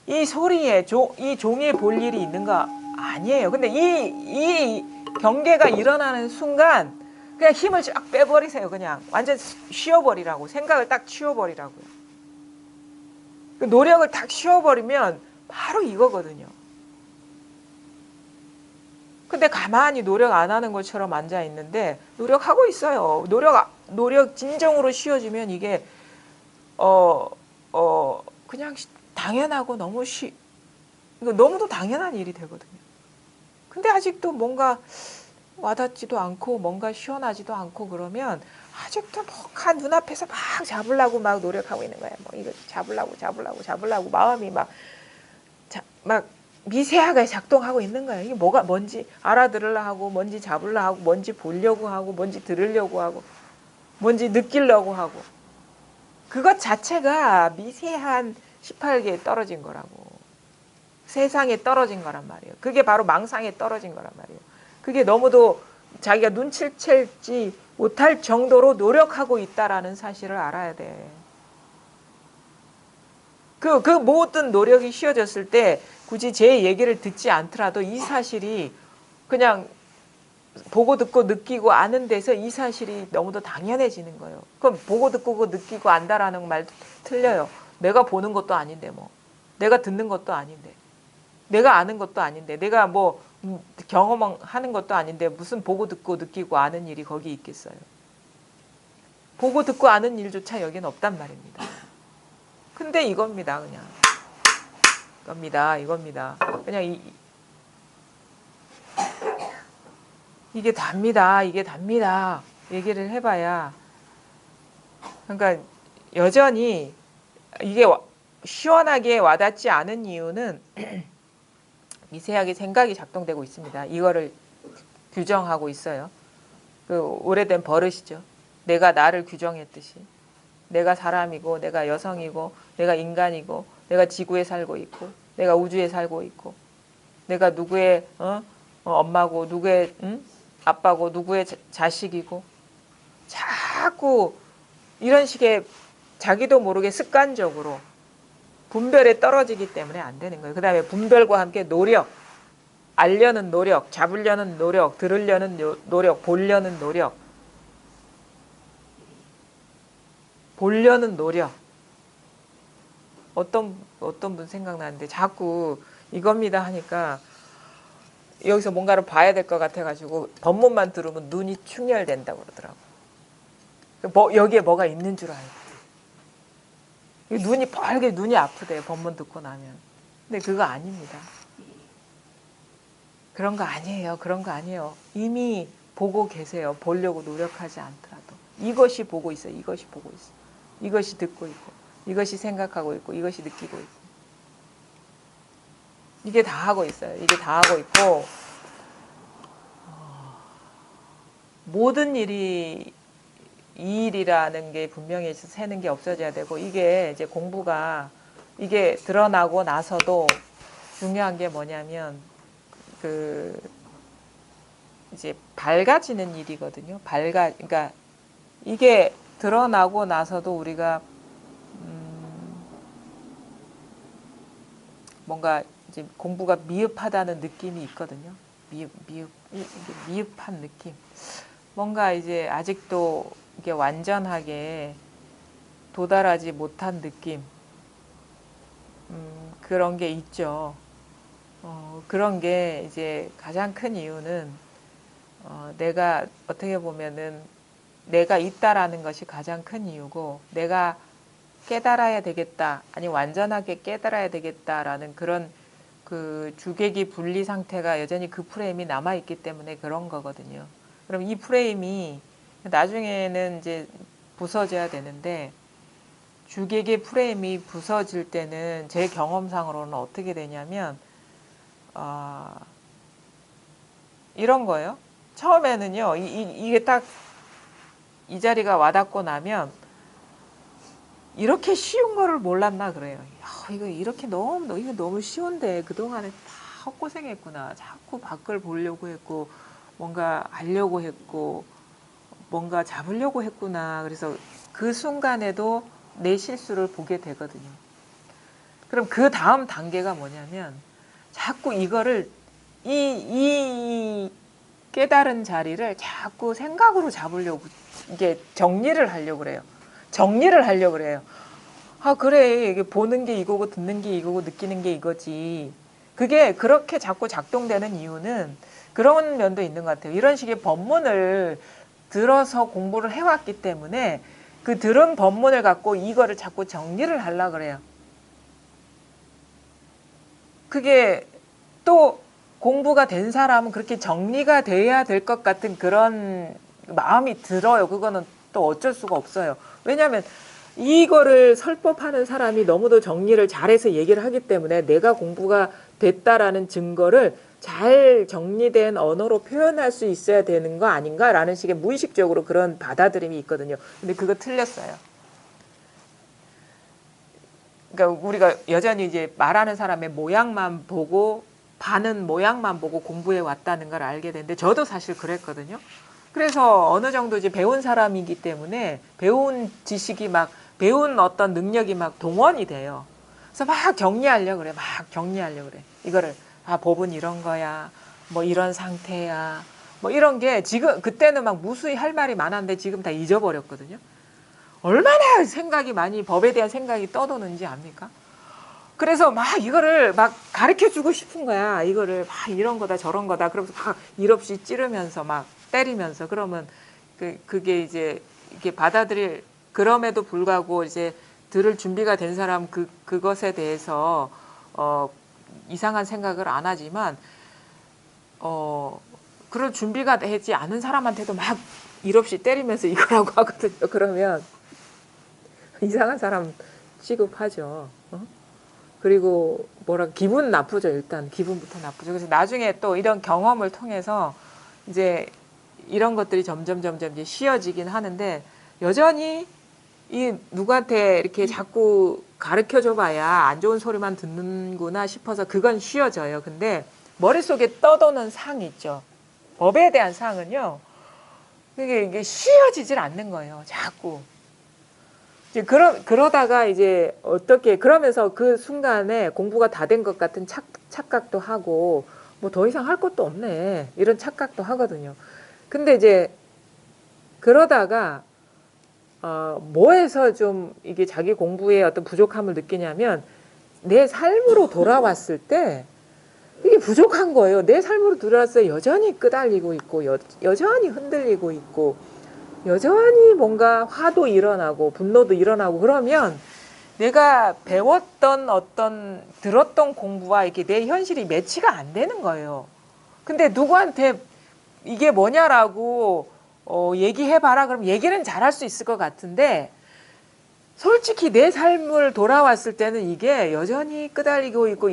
이 소리에 이 종이에 볼 일이 있는 거 아니에요. 근데 이 경계가 일어나는 순간 그냥 힘을 쫙 빼버리세요. 그냥 완전 쉬어버리라고. 생각을 딱 쉬어버리라고요. 그 노력을 딱 쉬어버리면 바로 이거거든요. 근데 가만히 노력 안 하는 것처럼 앉아 있는데 노력하고 있어요. 노력 진정으로 쉬어지면 이게 그냥 당연하고 이거 너무도 당연한 일이 되거든요. 근데 아직도 뭔가 와닿지도 않고 뭔가 시원하지도 않고 그러면 아직도 뭔가 눈앞에서 막 잡으려고 막 노력하고 있는 거예요. 뭐 이거 잡으려고 마음이 막 미세하게 작동하고 있는 거예요. 이게 뭔지 알아들으려 하고, 뭔지 잡으려 하고, 뭔지 보려고 하고, 뭔지 들으려고 하고, 뭔지 느끼려고 하고. 그것 자체가 미세한 18개에 떨어진 거라고. 세상에 떨어진 거란 말이에요. 그게 바로 망상에 떨어진 거란 말이에요. 그게 너무도 자기가 눈치를 채지 못할 정도로 노력하고 있다라는 사실을 알아야 돼. 그 모든 노력이 쉬워졌을 때 굳이 제 얘기를 듣지 않더라도 이 사실이 그냥 보고 듣고 느끼고 아는 데서 이 사실이 너무도 당연해지는 거예요. 그럼 보고 듣고 느끼고 안다라는 말 틀려요. 내가 보는 것도 아닌데 뭐. 내가 듣는 것도 아닌데. 내가 아는 것도 아닌데. 내가 뭐 경험하는 것도 아닌데 무슨 보고 듣고 느끼고 아는 일이 거기 있겠어요. 보고 듣고 아는 일조차 여기는 없단 말입니다. 근데 이겁니다. 그냥. 이겁니다. 그냥 이게 답니다. 얘기를 해봐야. 그러니까 여전히 이게 시원하게 와닿지 않은 이유는 미세하게 생각이 작동되고 있습니다. 이거를 규정하고 있어요. 그 오래된 버릇이죠. 내가 나를 규정했듯이. 내가 사람이고, 내가 여성이고, 내가 인간이고, 내가 지구에 살고 있고, 내가 우주에 살고 있고, 내가 누구의 엄마고, 누구의 아빠고, 누구의 자식이고, 자꾸 이런 식의 자기도 모르게 습관적으로 분별에 떨어지기 때문에 안 되는 거예요. 그 다음에 분별과 함께 노력, 알려는 노력, 잡으려는 노력, 들으려는 노력, 보려는 노력, 어떤 분 생각나는데 자꾸 이겁니다 하니까 여기서 뭔가를 봐야 될 것 같아가지고 법문만 들으면 눈이 충혈된다고 그러더라고. 여기에 뭐가 있는 줄 알고. 눈이 빨개, 눈이 아프대요. 법문 듣고 나면. 근데 그거 아닙니다. 그런 거 아니에요. 이미 보고 계세요. 보려고 노력하지 않더라도. 이것이 보고 있어요. 이것이 듣고 있고. 이것이 생각하고 있고. 이것이 느끼고 있고. 이게 다 하고 있어요. 이게 다 하고 있고 모든 일이 이 일이라는 게 분명히 새는 게 없어져야 되고, 이게 이제 공부가 이게 드러나고 나서도 중요한 게 뭐냐면 그 이제 밝아지는 일이거든요. 그러니까 이게 드러나고 나서도 우리가 뭔가 이제 공부가 미흡하다는 느낌이 있거든요. 이게 미흡한 느낌. 뭔가 이제 아직도 이게 완전하게 도달하지 못한 느낌. 그런 게 있죠. 그런 게 이제 가장 큰 이유는 내가 어떻게 보면은 내가 있다라는 것이 가장 큰 이유고, 내가 깨달아야 되겠다, 아니 완전하게 깨달아야 되겠다라는 그런 그 주객이 분리 상태가 여전히 그 프레임이 남아 있기 때문에 그런 거거든요. 그럼 이 프레임이 나중에는 이제 부서져야 되는데, 주객의 프레임이 부서질 때는 제 경험상으로는 어떻게 되냐면 이런 거예요. 처음에는요, 이게 딱 이 자리가 와닿고 나면 이렇게 쉬운 거를 몰랐나 그래요. 이거 이렇게 이거 너무 쉬운데 그동안에 다 헛고생했구나. 자꾸 밖을 보려고 했고, 뭔가 알려고 했고, 뭔가 잡으려고 했구나. 그래서 그 순간에도 내 실수를 보게 되거든요. 그럼 그 다음 단계가 뭐냐면 자꾸 이거를 이 깨달은 자리를 자꾸 생각으로 잡으려고, 이게 정리를 하려고 그래요. 정리를 하려고 그래요. 아, 그래. 이게 보는 게 이거고 듣는 게 이거고 느끼는 게 이거지. 그게 그렇게 자꾸 작동되는 이유는 그런 면도 있는 것 같아요. 이런 식의 법문을 들어서 공부를 해왔기 때문에 그 들은 법문을 갖고 이거를 자꾸 정리를 하려고 그래요. 그게 또 공부가 된 사람은 그렇게 정리가 돼야 될 것 같은 그런 마음이 들어요. 그거는 또 어쩔 수가 없어요. 왜냐하면 이거를 설법하는 사람이 너무도 정리를 잘해서 얘기를 하기 때문에 내가 공부가 됐다라는 증거를 잘 정리된 언어로 표현할 수 있어야 되는 거 아닌가라는 식의 무의식적으로 그런 받아들임이 있거든요. 근데 그거 틀렸어요. 그러니까 우리가 여전히 이제 말하는 사람의 모양만 보고, 반은 모양만 보고 공부해 왔다는 걸 알게 되는데, 저도 사실 그랬거든요. 그래서 어느 정도 이제 배운 사람이기 때문에 배운 지식이 막, 배운 어떤 능력이 막 동원이 돼요. 그래서 막 정리하려고 그래. 막 정리하려고 그래. 이거를, 법은 이런 거야. 뭐 이런 상태야. 뭐 이런 게 지금, 그때는 막 무수히 할 말이 많았는데 지금 다 잊어버렸거든요. 얼마나 생각이 많이, 법에 대한 생각이 떠도는지 압니까? 그래서 막 이거를 막 가르쳐 주고 싶은 거야. 이거를 막 이런 거다 저런 거다. 그러면서 막 일 없이 찌르면서 막 때리면서, 그러면 그게 이제 이게 받아들일, 그럼에도 불구하고 이제 들을 준비가 된 사람 그것에 대해서 이상한 생각을 안 하지만 그럴 준비가 되지 않은 사람한테도 막 일 없이 때리면서 이거라고 하거든요. 그러면 이상한 사람 취급하죠. 그리고 기분 나쁘죠. 일단 기분부터 나쁘죠. 그래서 나중에 또 이런 경험을 통해서 이제 이런 것들이 점점 이제 쉬워지긴 하는데, 여전히 이 누구한테 이렇게 자꾸 가르쳐 줘봐야 안 좋은 소리만 듣는구나 싶어서 그건 쉬워져요. 근데 머릿속에 떠도는 상이 있죠. 법에 대한 상은요, 이게 쉬워지질 않는 거예요. 자꾸. 이제 그러다가 이제 그러면서 그 순간에 공부가 다 된 것 같은 착각도 하고, 뭐 더 이상 할 것도 없네, 이런 착각도 하거든요. 근데 이제 그러다가 뭐에서 좀 이게 자기 공부에 어떤 부족함을 느끼냐면, 내 삶으로 돌아왔을 때 이게 부족한 거예요. 내 삶으로 돌아왔을 때 여전히 끄달리고 있고, 여전히 흔들리고 있고, 여전히 뭔가 화도 일어나고 분노도 일어나고, 그러면 내가 배웠던 들었던 공부와 이게 내 현실이 매치가 안 되는 거예요. 근데 누구한테 이게 뭐냐라고 얘기해봐라 그러면 얘기는 잘할 수 있을 것 같은데, 솔직히 내 삶을 돌아왔을 때는 이게 여전히 끄달리고 있고,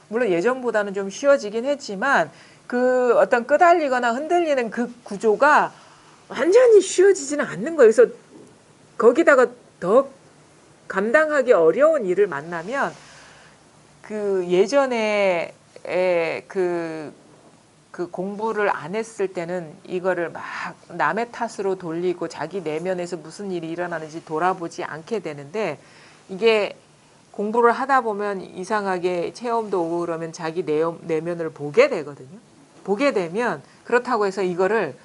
물론 예전보다는 좀 쉬워지긴 했지만 그 어떤 끄달리거나 흔들리는 그 구조가 완전히 쉬워지지는 않는 거예요. 그래서 거기다가 더 감당하기 어려운 일을 만나면 그 예전에 그 공부를 안 했을 때는 이거를 막 남의 탓으로 돌리고 자기 내면에서 무슨 일이 일어나는지 돌아보지 않게 되는데, 이게 공부를 하다 보면 이상하게 체험도 오고 그러면 자기 내면을 보게 되거든요. 보게 되면 그렇다고 해서 이거를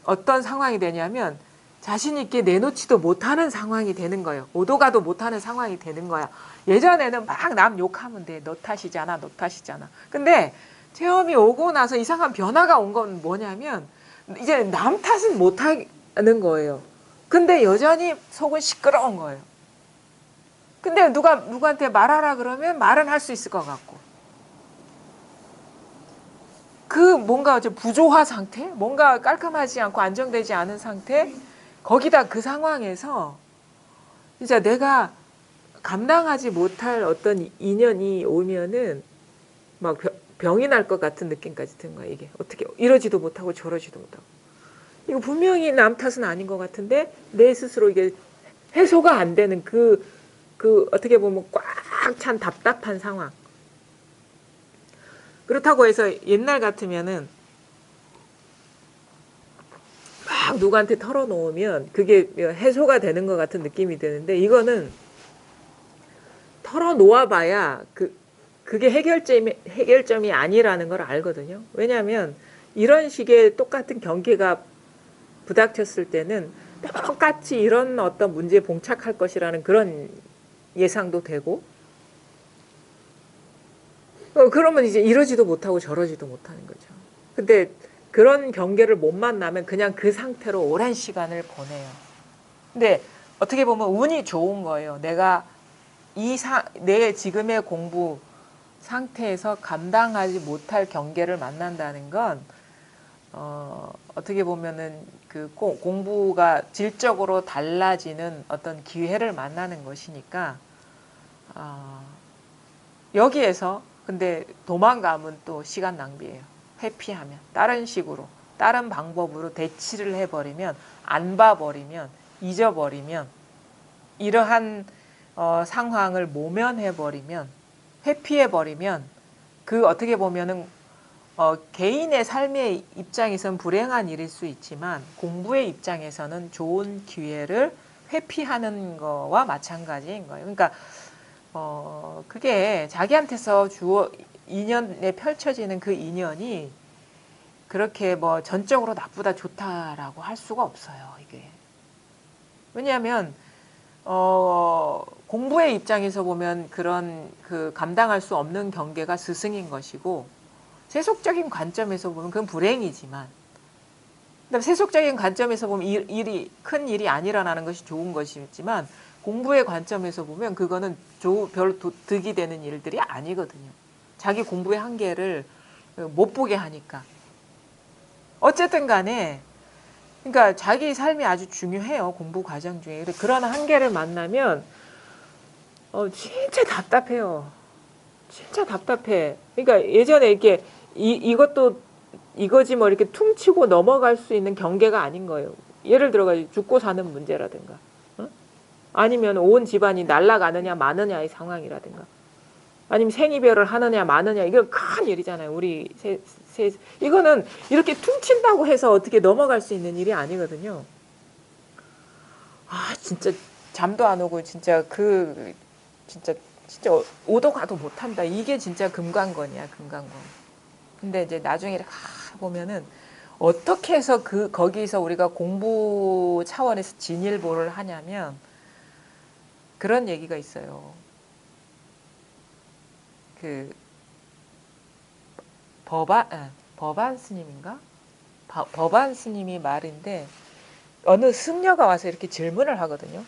어떤 상황이 되냐면 자신 있게 내놓지도 못하는 상황이 되는 거예요. 오도 가도 못하는 상황이 되는 거야. 예전에는 막 남 욕하면 돼. 너 탓이잖아, 너 탓이잖아. 근데 체험이 오고 나서 이상한 변화가 온 건 뭐냐면 이제 남 탓은 못하는 거예요. 근데 여전히 속은 시끄러운 거예요. 근데 누구한테 말하라 그러면 말은 할 수 있을 것 같고, 그 뭔가 부조화 상태, 뭔가 깔끔하지 않고 안정되지 않은 상태, 거기다 그 상황에서 진짜 내가 감당하지 못할 어떤 인연이 오면은 막 병이 날 것 같은 느낌까지 드는 거야. 이게 어떻게 이러지도 못하고 저러지도 못하고, 이거 분명히 남 탓은 아닌 것 같은데 내 스스로 이게 해소가 안 되는 그 어떻게 보면 꽉 찬 답답한 상황. 그렇다고 해서 옛날 같으면은 막 누구한테 털어놓으면 그게 해소가 되는 것 같은 느낌이 드는데, 이거는 털어놓아봐야 그게 해결점이 아니라는 걸 알거든요. 왜냐하면 이런 식의 똑같은 경계가 부닥쳤을 때는 똑같이 이런 어떤 문제에 봉착할 것이라는 그런 예상도 되고, 그러면 이제 이러지도 못하고 저러지도 못하는 거죠. 근데 그런 경계를 못 만나면 그냥 그 상태로 오랜 시간을 보내요. 근데 어떻게 보면 운이 좋은 거예요. 내가 내 지금의 공부 상태에서 감당하지 못할 경계를 만난다는 건 어떻게 보면은 그 공부가 질적으로 달라지는 어떤 기회를 만나는 것이니까, 여기에서 근데 도망가면 또 시간 낭비예요. 회피하면 다른 식으로 다른 방법으로 대치를 해버리면, 안 봐버리면, 잊어버리면, 이러한 상황을 모면해버리면, 회피해버리면, 그 어떻게 보면은 개인의 삶의 입장에서는 불행한 일일 수 있지만 공부의 입장에서는 좋은 기회를 회피하는 거와 마찬가지인 거예요. 그러니까 그게 자기한테서 인연에 펼쳐지는 그 인연이 그렇게 뭐 전적으로 나쁘다 좋다라고 할 수가 없어요. 이게 왜냐하면 공부의 입장에서 보면 그런 그 감당할 수 없는 경계가 스승인 것이고, 세속적인 관점에서 보면 그건 불행이지만, 그다음에 세속적인 관점에서 보면 큰 일이 안 일어나는 것이 좋은 것이지만, 공부의 관점에서 보면 그거는 별 득이 되는 일들이 아니거든요. 자기 공부의 한계를 못 보게 하니까. 어쨌든 간에 그러니까 자기 삶이 아주 중요해요. 공부 과정 중에. 그런 한계를 만나면 진짜 답답해요. 진짜 답답해. 그러니까 예전에 이렇게 이것도 이거지 뭐 이렇게 퉁치고 넘어갈 수 있는 경계가 아닌 거예요. 예를 들어가지고 죽고 사는 문제라든가, 아니면 온 집안이 날아가느냐 마느냐의 상황이라든가, 아니면 생이별을 하느냐 마느냐, 이거 큰 일이잖아요. 우리 이거는 이렇게 퉁친다고 해서 어떻게 넘어갈 수 있는 일이 아니거든요. 진짜 잠도 안 오고 진짜 진짜 오도 가도 못한다. 이게 진짜 금강건이야, 금강건. 근데 이제 나중에 보면은 어떻게 해서 거기서 우리가 공부 차원에서 진일보를 하냐면 그런 얘기가 있어요. 그 법안 스님인가? 법안 스님이 말인데, 어느 승려가 와서 이렇게 질문을 하거든요.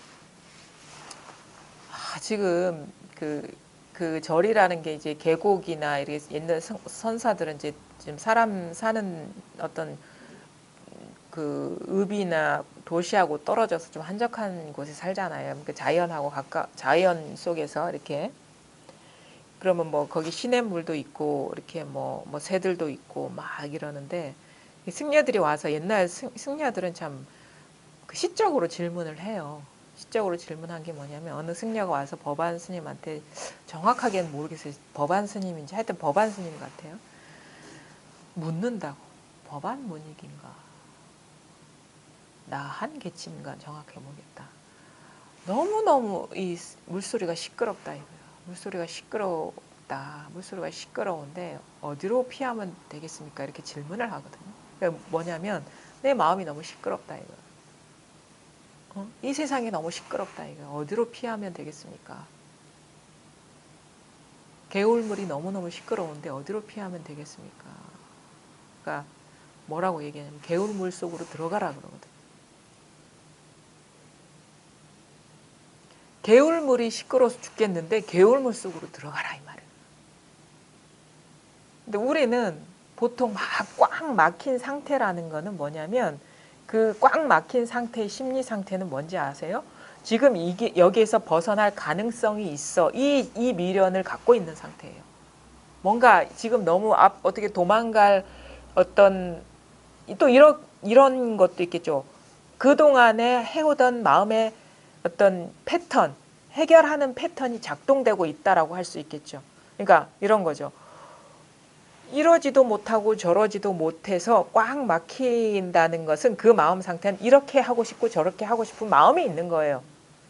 지금 그 절이라는 게 이제 계곡이나 이렇게 옛날 선사들은 이제 지금 사람 사는 어떤 그 읍이나 도시하고 떨어져서 좀 한적한 곳에 살잖아요. 그러니까 자연 속에서 이렇게, 그러면 뭐 거기 시냇물도 있고 이렇게 뭐 새들도 있고 막 이러는데, 승려들이 와서 옛날 승려들은 참 그 시적으로 질문을 해요. 시적으로 질문한 게 뭐냐면 어느 승려가 와서 법안 스님한테 정확하게는 모르겠어요. 법안 스님인지 하여튼 법안 스님 같아요. 묻는다고. 법안 문익인가? 나 한 개침인가 정확히 모르겠다. 너무너무 이 물소리가 시끄럽다 이거예요. 물소리가 시끄럽다. 물소리가 시끄러운데 어디로 피하면 되겠습니까? 이렇게 질문을 하거든요. 그러니까 뭐냐면 내 마음이 너무 시끄럽다 이거예요. 이 세상이 너무 시끄럽다 이거예요. 어디로 피하면 되겠습니까? 개울물이 너무너무 시끄러운데 어디로 피하면 되겠습니까? 그러니까 뭐라고 얘기하냐면 개울물 속으로 들어가라 그러거든요. 개울물이 시끄러워서 죽겠는데 개울물 속으로 들어가라 이 말이에요. 근데 우리는 보통 막 꽉 막힌 상태라는 거는 뭐냐면 그 꽉 막힌 상태의 심리 상태는 뭔지 아세요? 지금 이게 여기에서 벗어날 가능성이 있어. 이 미련을 갖고 있는 상태예요. 뭔가 지금 너무 어떻게 도망갈 어떤 또 이런 것도 있겠죠. 그동안에 해오던 마음의 어떤 패턴, 해결하는 패턴이 작동되고 있다라고 할 수 있겠죠. 그러니까 이런 거죠. 이러지도 못하고 저러지도 못해서 꽉 막힌다는 것은 그 마음 상태는 이렇게 하고 싶고 저렇게 하고 싶은 마음이 있는 거예요.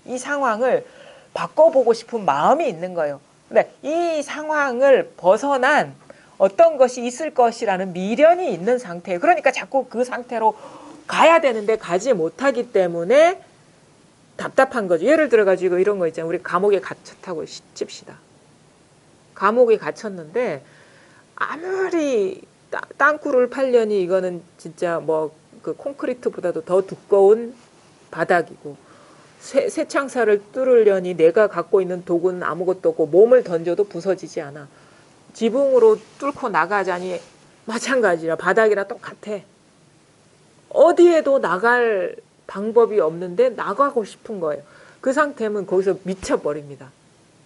이 상황을 바꿔보고 싶은 마음이 있는 거예요. 근데 이 상황을 벗어난 어떤 것이 있을 것이라는 미련이 있는 상태예요. 그러니까 자꾸 그 상태로 가야 되는데 가지 못하기 때문에 답답한 거죠. 예를 들어가지고 이런 거 있잖아요. 우리 감옥에 갇혔다고 칩시다. 감옥에 갇혔는데 아무리 땅굴을 팔려니 이거는 진짜 뭐 그 콘크리트보다도 더 두꺼운 바닥이고 쇠창살을 뚫으려니 내가 갖고 있는 도구는 아무것도 없고 몸을 던져도 부서지지 않아. 지붕으로 뚫고 나가자니 마찬가지라 바닥이랑 똑같아. 어디에도 나갈 방법이 없는데 나가고 싶은 거예요. 그 상태면 거기서 미쳐버립니다.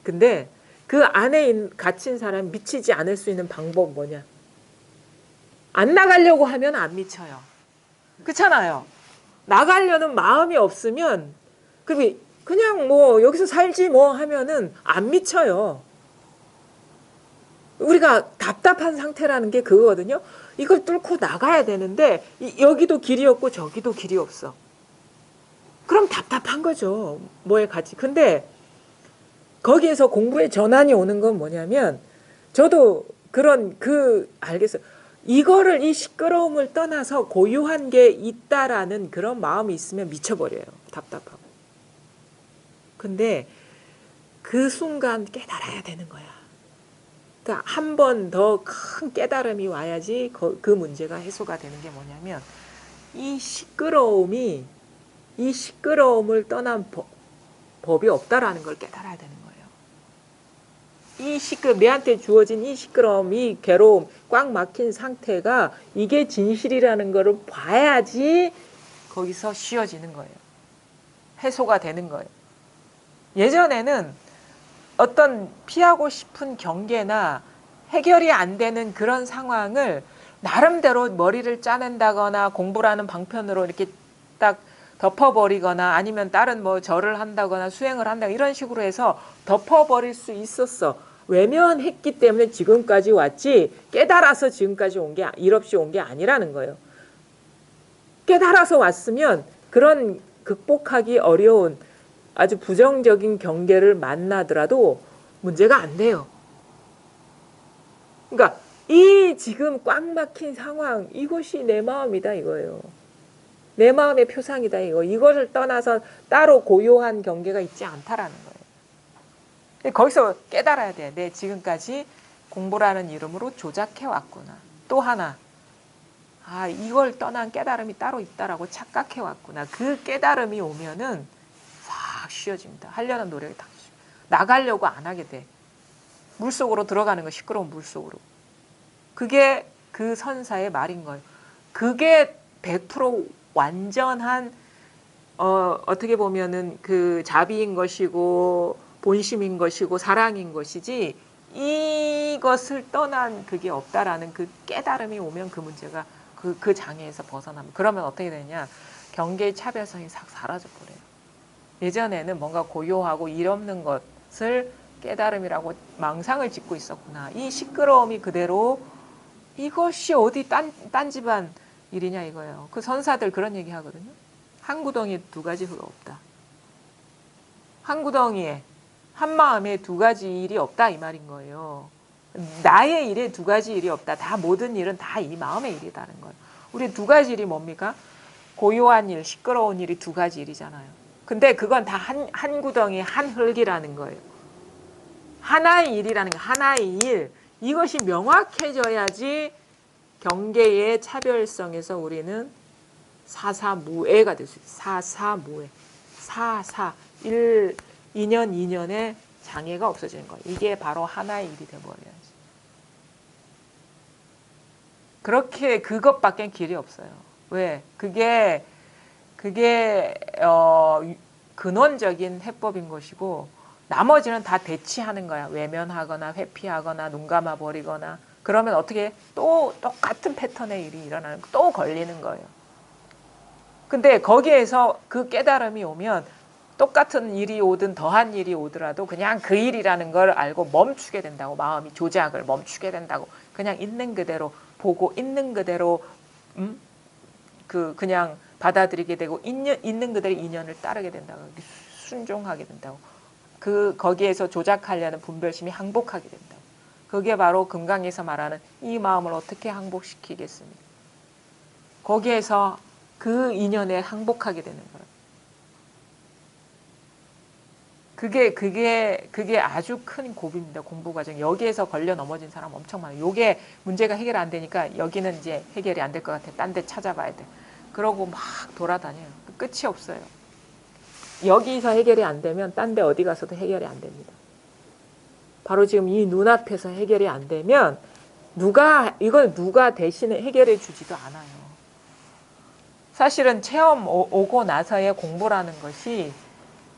근데 그 안에 갇힌 사람이 미치지 않을 수 있는 방법은 뭐냐? 안 나가려고 하면 안 미쳐요. 그렇잖아요. 나가려는 마음이 없으면 그냥 뭐 여기서 살지 뭐 하면은 안 미쳐요. 우리가 답답한 상태라는 게 그거거든요. 이걸 뚫고 나가야 되는데 여기도 길이 없고 저기도 길이 없어. 그럼 답답한 거죠. 뭐에 같이. 근데 거기에서 공부의 전환이 오는 건 뭐냐면 저도 알겠어요. 이거를 이 시끄러움을 떠나서 고유한 게 있다라는 그런 마음이 있으면 미쳐버려요. 답답하고. 근데 그 순간 깨달아야 되는 거야. 그러니까 한 번 더 큰 깨달음이 와야지 그 문제가 해소가 되는 게 뭐냐면 이 시끄러움을 떠난 법이 없다라는 걸 깨달아야 되는 거예요. 내한테 주어진 이 시끄러움, 이 괴로움, 꽉 막힌 상태가 이게 진실이라는 거를 봐야지 거기서 쉬어지는 거예요. 해소가 되는 거예요. 예전에는 어떤 피하고 싶은 경계나 해결이 안 되는 그런 상황을 나름대로 머리를 짜낸다거나 공부라는 방편으로 이렇게 딱 덮어버리거나 아니면 다른 뭐 절을 한다거나 수행을 한다거나 이런 식으로 해서 덮어버릴 수 있었어. 외면했기 때문에 지금까지 왔지 깨달아서 지금까지 일 없이 온 게 아니라는 거예요. 깨달아서 왔으면 그런 극복하기 어려운 아주 부정적인 경계를 만나더라도 문제가 안 돼요. 그러니까 이 지금 꽉 막힌 상황, 이것이 내 마음이다 이거예요. 내 마음의 표상이다 이거. 이것을 떠나서 따로 고요한 경계가 있지 않다라는 거예요. 거기서 깨달아야 돼. 내 지금까지 공부라는 이름으로 조작해 왔구나. 또 하나, 이걸 떠난 깨달음이 따로 있다라고 착각해 왔구나. 그 깨달음이 오면은 싹 쉬어집니다. 하려는 노력이 다 나가려고 안 하게 돼. 물속으로 들어가는 거, 시끄러운 물속으로. 그게 그 선사의 말인 거예요. 그게 100% 완전한 어떻게 보면은 그 자비인 것이고 본심인 것이고 사랑인 것이지 이것을 떠난 그게 없다라는 그 깨달음이 오면 그 문제가 그 장애에서 벗어나면. 그러면 어떻게 되냐? 경계의 차별성이 싹 사라져 버려요. 예전에는 뭔가 고요하고 일 없는 것을 깨달음이라고 망상을 짓고 있었구나. 이 시끄러움이 그대로 이것이 어디 딴 집안 일이냐 이거예요. 그 선사들 그런 얘기 하거든요. 한 구덩이에 두 가지 흙 없다. 한 구덩이에 한 마음에 두 가지 일이 없다 이 말인 거예요. 나의 일에 두 가지 일이 없다. 다 모든 일은 다 이 마음의 일이라는 거예요. 우리 두 가지 일이 뭡니까? 고요한 일, 시끄러운 일이 두 가지 일이잖아요. 근데 그건 다 한 구덩이 한 흙이라는 거예요. 하나의 일이라는 거, 하나의 일. 이것이 명확해져야지 경계의 차별성에서 우리는 사사무예가 될 수 있어요. 사사무예. 사사. 2년, 2년의 장애가 없어지는 거예요. 이게 바로 하나의 일이 돼버려야지. 그렇게 그것밖에 길이 없어요. 왜? 그게 근원적인 해법인 것이고 나머지는 다 대치하는 거야. 외면하거나 회피하거나 눈 감아 버리거나 그러면 어떻게 또 똑같은 패턴의 일이 일어나는 또 걸리는 거예요. 근데 거기에서 그 깨달음이 오면 똑같은 일이 오든 더한 일이 오더라도 그냥 그 일이라는 걸 알고 멈추게 된다고. 마음이 조작을 멈추게 된다고. 그냥 있는 그대로 보고 있는 그대로 그냥 받아들이게 되고 있는 그대로 인연을 따르게 된다고. 순종하게 된다고. 거기에서 조작하려는 분별심이 항복하게 된다고. 그게 바로 금강에서 말하는 이 마음을 어떻게 항복시키겠습니까? 거기에서 그 인연에 항복하게 되는 거예요. 그게 아주 큰 고비입니다. 공부 과정. 여기에서 걸려 넘어진 사람 엄청 많아요. 요게 문제가 해결 안 되니까 여기는 이제 해결이 안 될 것 같아. 딴 데 찾아봐야 돼. 그러고 막 돌아다녀요. 끝이 없어요. 여기서 해결이 안 되면 딴 데 어디 가서도 해결이 안 됩니다. 바로 지금 이 눈앞에서 해결이 안 되면 이걸 누가 대신에 해결해 주지도 않아요. 사실은 체험 오고 나서의 공부라는 것이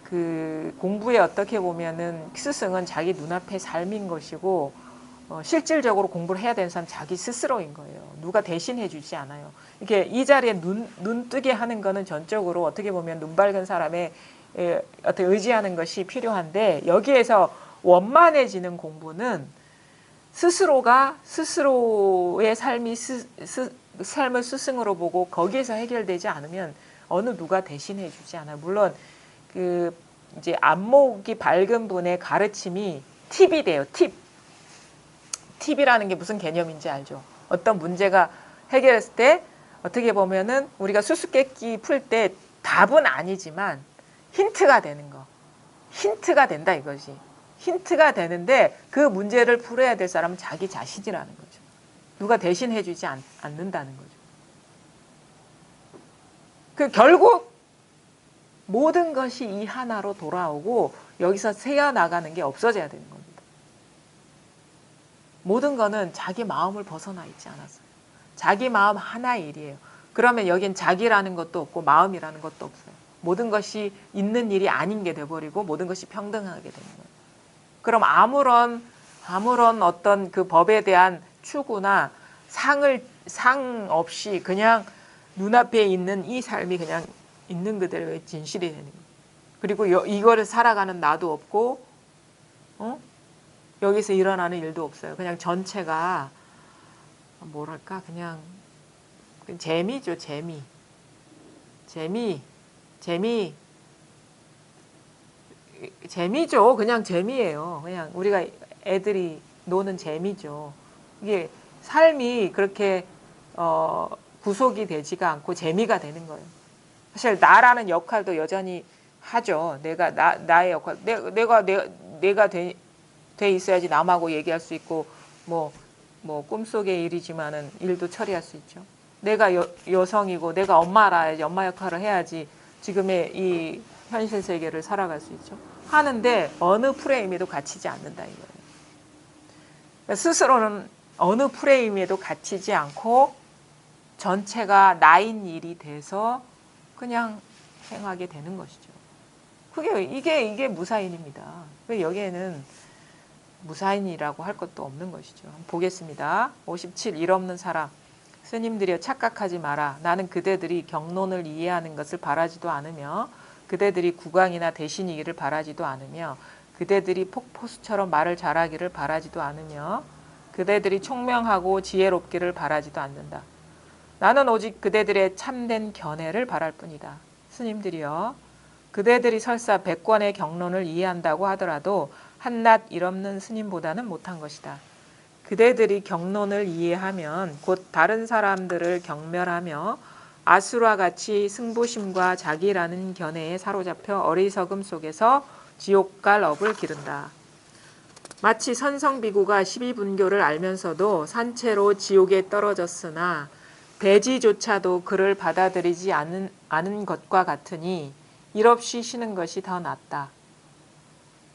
그 공부에 어떻게 보면은 스승은 자기 눈앞의 삶인 것이고 실질적으로 공부를 해야 되는 사람은 자기 스스로인 거예요. 누가 대신해 주지 않아요. 이렇게 이 자리에 눈 뜨게 하는 거는 전적으로 어떻게 보면 눈 밝은 사람의 어떻게 의지하는 것이 필요한데 여기에서 원만해지는 공부는 스스로가 스스로의 삶을 스승으로 보고 거기에서 해결되지 않으면 어느 누가 대신해 주지 않아요. 물론 이제 안목이 밝은 분의 가르침이 팁이 돼요. 팁이라는 게 무슨 개념인지 알죠? 어떤 문제가 해결했을 때 어떻게 보면은 우리가 수수께끼 풀 때 답은 아니지만 힌트가 되는 거. 힌트가 된다 이것이. 힌트가 되는데 그 문제를 풀어야 될 사람은 자기 자신이라는 거죠. 누가 대신해 주지 않는다는 거죠. 결국 모든 것이 이 하나로 돌아오고 여기서 새어나가는 게 없어져야 되는 겁니다. 모든 거는 자기 마음을 벗어나 있지 않았어요. 자기 마음 하나의 일이에요. 그러면 여긴 자기라는 것도 없고 마음이라는 것도 없어요. 모든 것이 있는 일이 아닌 게 돼버리고 모든 것이 평등하게 되는 거예요. 그럼 아무런 어떤 그 법에 대한 추구나 상 없이 그냥 눈앞에 있는 이 삶이 그냥 있는 그대로의 진실이 되는 거예요. 그리고 이거를 살아가는 나도 없고 여기서 일어나는 일도 없어요. 그냥 전체가 뭐랄까 그냥 재미죠. 재미죠. 그냥 재미예요. 그냥 우리가 애들이 노는 재미죠. 이게 삶이 그렇게 구속이 되지가 않고 재미가 되는 거예요. 사실 나라는 역할도 여전히 하죠. 나의 역할, 내가 돼 있어야지 남하고 얘기할 수 있고 뭐 꿈속의 일이지만은 일도 처리할 수 있죠. 내가 여성이고 내가 엄마라야지 엄마 역할을 해야지 지금의 이 현실 세계를 살아갈 수 있죠. 하는데 어느 프레임에도 갇히지 않는다 이거예요. 스스로는 어느 프레임에도 갇히지 않고 전체가 나인 일이 돼서 그냥 행하게 되는 것이죠. 이게 무사인입니다. 여기에는 무사인이라고 할 것도 없는 것이죠. 보겠습니다. 57. 일 없는 사람. 스님들이여 착각하지 마라. 나는 그대들이 경론을 이해하는 것을 바라지도 않으며 그대들이 국왕이나 대신이기를 바라지도 않으며 그대들이 폭포수처럼 말을 잘하기를 바라지도 않으며 그대들이 총명하고 지혜롭기를 바라지도 않는다. 나는 오직 그대들의 참된 견해를 바랄 뿐이다. 스님들이여 그대들이 설사 100권의 경론을 이해한다고 하더라도 한낱 일없는 스님보다는 못한 것이다. 그대들이 경론을 이해하면 곧 다른 사람들을 경멸하며 아수라 같이 승부심과 자기라는 견해에 사로잡혀 어리석음 속에서 지옥 갈 업을 기른다. 마치 선성비구가 12분교를 알면서도 산채로 지옥에 떨어졌으나 대지조차도 그를 받아들이지 않은 것과 같으니 일없이 쉬는 것이 더 낫다.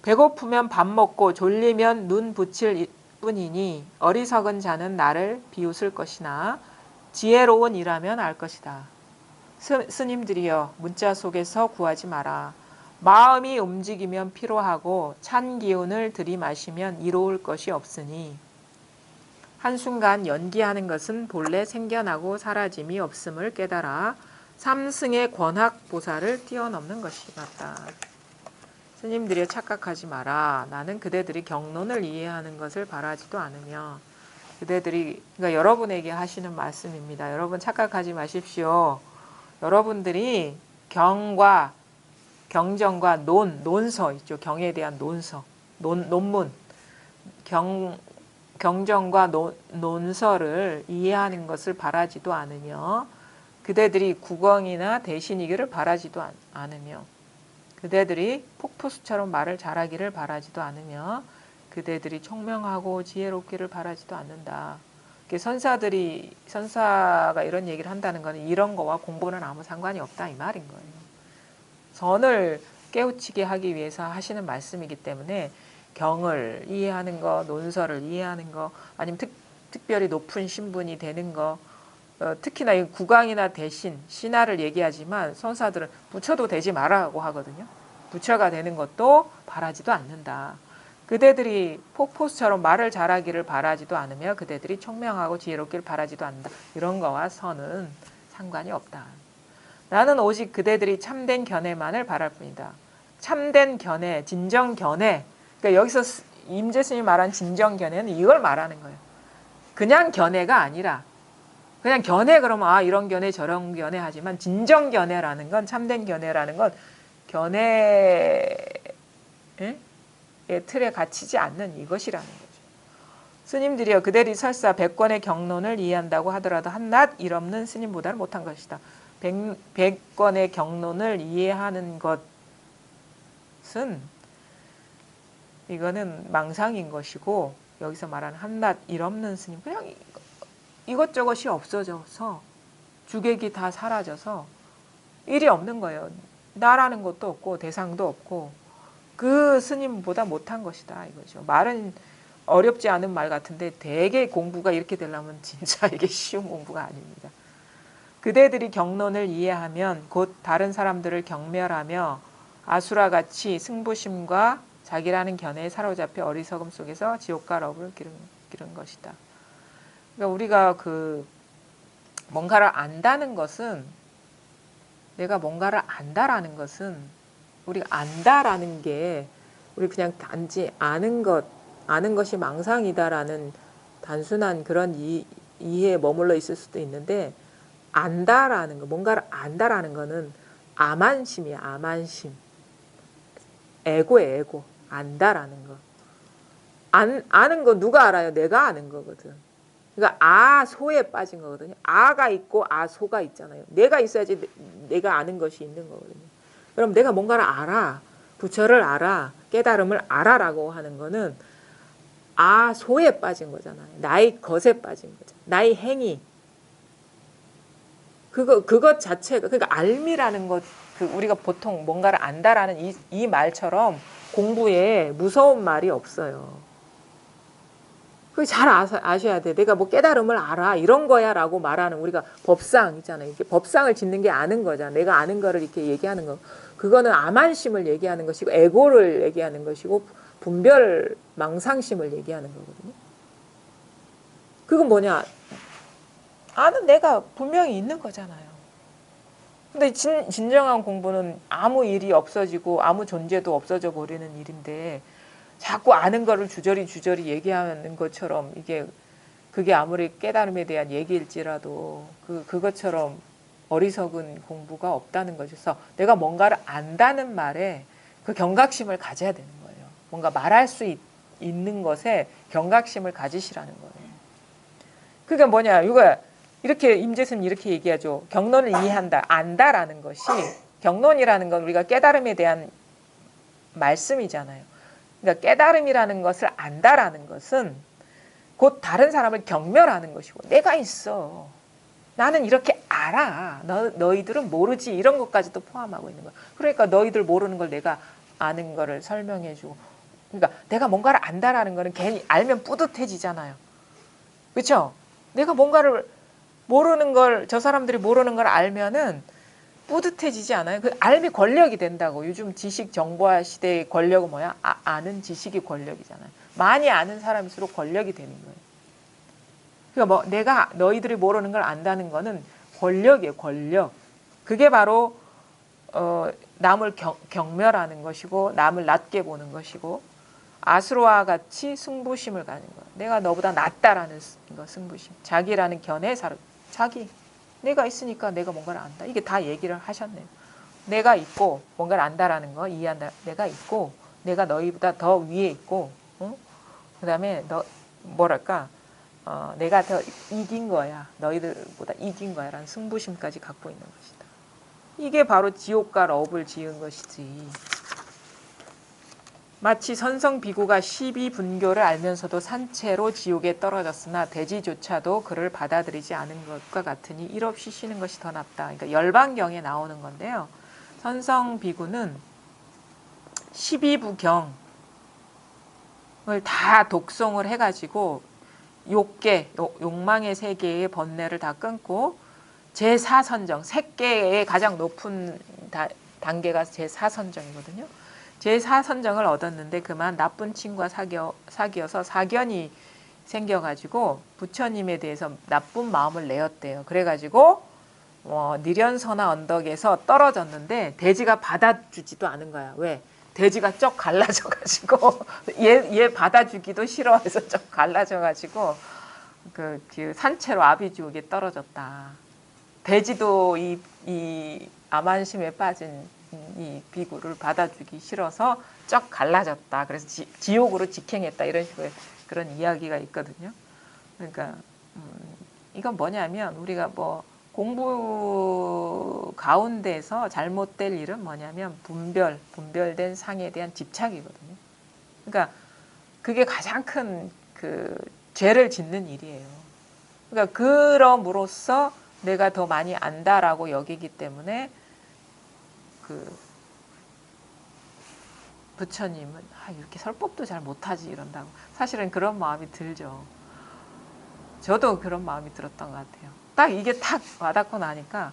배고프면 밥 먹고 졸리면 눈 붙일 뿐이니 어리석은 자는 나를 비웃을 것이나 지혜로운 이라면 알 것이다. 스님들이여 문자 속에서 구하지 마라. 마음이 움직이면 피로하고 찬 기운을 들이마시면 이로울 것이 없으니 한순간 연기하는 것은 본래 생겨나고 사라짐이 없음을 깨달아 삼승의 권학보살을 뛰어넘는 것이 맞다. 스님들이여 착각하지 마라. 나는 그대들이 경론을 이해하는 것을 바라지도 않으며 그대들이 그러니까 여러분에게 하시는 말씀입니다. 여러분 착각하지 마십시오. 여러분들이 경과 경전과 논서 있죠. 경에 대한 논서, 논문, 경전과 논서를 이해하는 것을 바라지도 않으며 그대들이 국왕이나 대신이기를 바라지도 않으며 그대들이 폭포수처럼 말을 잘하기를 바라지도 않으며 그대들이 총명하고 지혜롭기를 바라지도 않는다. 선사가 이런 얘기를 한다는 것은 이런 거와 공부는 아무 상관이 없다 이 말인 거예요. 선을 깨우치게 하기 위해서 하시는 말씀이기 때문에 경을 이해하는 거, 논서를 이해하는 거, 아니면 특별히 높은 신분이 되는 거, 특히나 이 국왕이나 대신, 신하를 얘기하지만 선사들은 부처도 되지 말라고 하거든요. 부처가 되는 것도 바라지도 않는다. 그대들이 폭포수처럼 말을 잘하기를 바라지도 않으며 그대들이 총명하고 지혜롭기를 바라지도 않는다. 이런 거와 선은 상관이 없다. 나는 오직 그대들이 참된 견해만을 바랄 뿐이다. 참된 견해, 진정 견해. 그러니까 여기서 임재 스님이 말한 진정 견해는 이걸 말하는 거예요. 그냥 견해가 아니라 그냥 견해 그러면 이런 견해 저런 견해 하지만 진정 견해라는 건 참된 견해라는 건 견해의 틀에 갇히지 않는 이것이라는 거죠. 스님들이여 그대들이 설사 100권의 경론을 이해한다고 하더라도 한낱 일없는 스님보다는 못한 것이다. 100권의 경론을 이해하는 것은 이거는 망상인 것이고 여기서 말하는 한낱 일없는 스님 그냥 이것저것이 없어져서 주객이 다 사라져서 일이 없는 거예요. 나라는 것도 없고 대상도 없고 그 스님보다 못한 것이다 이거죠. 말은 어렵지 않은 말 같은데 되게 공부가 이렇게 되려면 진짜 이게 쉬운 공부가 아닙니다. 그대들이 경론을 이해하면 곧 다른 사람들을 경멸하며 아수라같이 승부심과 자기라는 견해에 사로잡혀 어리석음 속에서 지옥갈 업을 기른 것이다. 그러니까 우리가 뭔가를 안다는 것은 내가 뭔가를 안다라는 것은 우리가 안다라는 게 우리 그냥 단지 아는 것이 망상이다라는 단순한 그런 이해에 머물러 있을 수도 있는데 안다라는 거, 뭔가를 안다라는 거는 아만심이야, 아만심. 에고, 안다라는 거. 아는 거 누가 알아요? 내가 아는 거거든. 그러니까 소에 빠진 거거든요. 아가 있고 소가 있잖아요. 내가 있어야지 내가 아는 것이 있는 거거든요. 그럼 내가 뭔가를 알아, 부처를 알아, 깨달음을 알아라고 하는 거는 소에 빠진 거잖아요. 나의 것에 빠진 거잖아요. 나의 행위. 그것 자체가, 그러니까 알미라는 것, 우리가 보통 뭔가를 안다라는 이 말처럼 공부에 무서운 말이 없어요. 그게 잘 아셔야 돼. 내가 뭐 깨달음을 알아. 이런 거야. 라고 말하는 우리가 법상 있잖아요. 이렇게 법상을 짓는 게 아는 거잖아. 내가 아는 거를 이렇게 얘기하는 거. 그거는 아만심을 얘기하는 것이고, 에고를 얘기하는 것이고, 분별 망상심을 얘기하는 거거든요. 그건 뭐냐? 아는 내가 분명히 있는 거잖아요. 근데 진정한 공부는 아무 일이 없어지고 아무 존재도 없어져 버리는 일인데 자꾸 아는 거를 주저리 얘기하는 것처럼 그게 아무리 깨달음에 대한 얘기일지라도 그것처럼 어리석은 공부가 없다는 것이서 내가 뭔가를 안다는 말에 그 경각심을 가져야 되는 거예요. 뭔가 말할 수 있는 것에 경각심을 가지시라는 거예요. 그게 뭐냐? 이거 이렇게 임재순 이렇게 얘기하죠. 경론을 이해한다, 안다라는 것이 경론이라는 건 우리가 깨달음에 대한 말씀이잖아요. 그러니까 깨달음이라는 것을 안다라는 것은 곧 다른 사람을 경멸하는 것이고 내가 있어. 나는 이렇게 알아. 너희들은 모르지. 이런 것까지도 포함하고 있는 거야. 그러니까 너희들 모르는 걸 내가 아는 거를 설명해주고. 그러니까 내가 뭔가를 안다라는 거는 괜히 알면 뿌듯해지잖아요. 그렇죠? 내가 뭔가를 모르는 걸 저 사람들이 모르는 걸 알면은 뿌듯해지지 않아요? 그 알미 권력이 된다고. 요즘 지식 정보화 시대의 권력은 뭐야? 아는 지식이 권력이잖아요. 많이 아는 사람일수록 권력이 되는 거예요. 그러니까 뭐 내가 너희들이 모르는 걸 안다는 거는 권력이에요. 권력. 그게 바로 남을 경멸하는 것이고 남을 낮게 보는 것이고 아수르와 같이 승부심을 가는 거예요. 내가 너보다 낫다라는 거, 승부심. 자기라는 견해 사람. 자기. 내가 있으니까 내가 뭔가를 안다. 이게 다 얘기를 하셨네요. 내가 있고 뭔가를 안다라는 거 이해한다. 내가 있고 내가 너희보다 더 위에 있고 그다음에 너 뭐랄까 내가 더 이긴 거야. 너희들보다 이긴 거야 라는 승부심까지 갖고 있는 것이다. 이게 바로 지옥과 럽을 지은 것이지. 마치 선성 비구가 12분교를 알면서도 산채로 지옥에 떨어졌으나 돼지조차도 그를 받아들이지 않은 것과 같으니 일 없이 쉬는 것이 더 낫다. 그러니까 열반경에 나오는 건데요. 선성 비구는 12부경을 다 독송을 해가지고 욕망의 세계의 번뇌를 다 끊고 제4선정, 색계의 가장 높은 단계가 제4선정이거든요. 제4선정을 얻었는데 그만 나쁜 친구와 사귀어서 사견이 생겨가지고 부처님에 대해서 나쁜 마음을 내었대요. 그래가지고 니련선화 언덕에서 떨어졌는데 돼지가 받아주지도 않은 거야. 왜? 돼지가 쩍 갈라져가지고 얘 받아주기도 싫어해서 쩍 갈라져가지고 그 산채로 아비지옥에 떨어졌다. 돼지도 이 암한심에 빠진 이 비구를 받아주기 싫어서 쩍 갈라졌다. 그래서 지옥으로 직행했다. 이런 식의 그런 이야기가 있거든요. 그러니까 이건 뭐냐면 우리가 뭐 공부 가운데서 잘못될 일은 뭐냐면 분별된 상에 대한 집착이거든요. 그러니까 그게 가장 큰 그 죄를 짓는 일이에요. 그러니까 그럼으로써 내가 더 많이 안다라고 여기기 때문에 그 부처님은 이렇게 설법도 잘 못하지 이런다고. 사실은 그런 마음이 들죠. 저도 그런 마음이 들었던 것 같아요. 딱 이게 탁 와닿고 나니까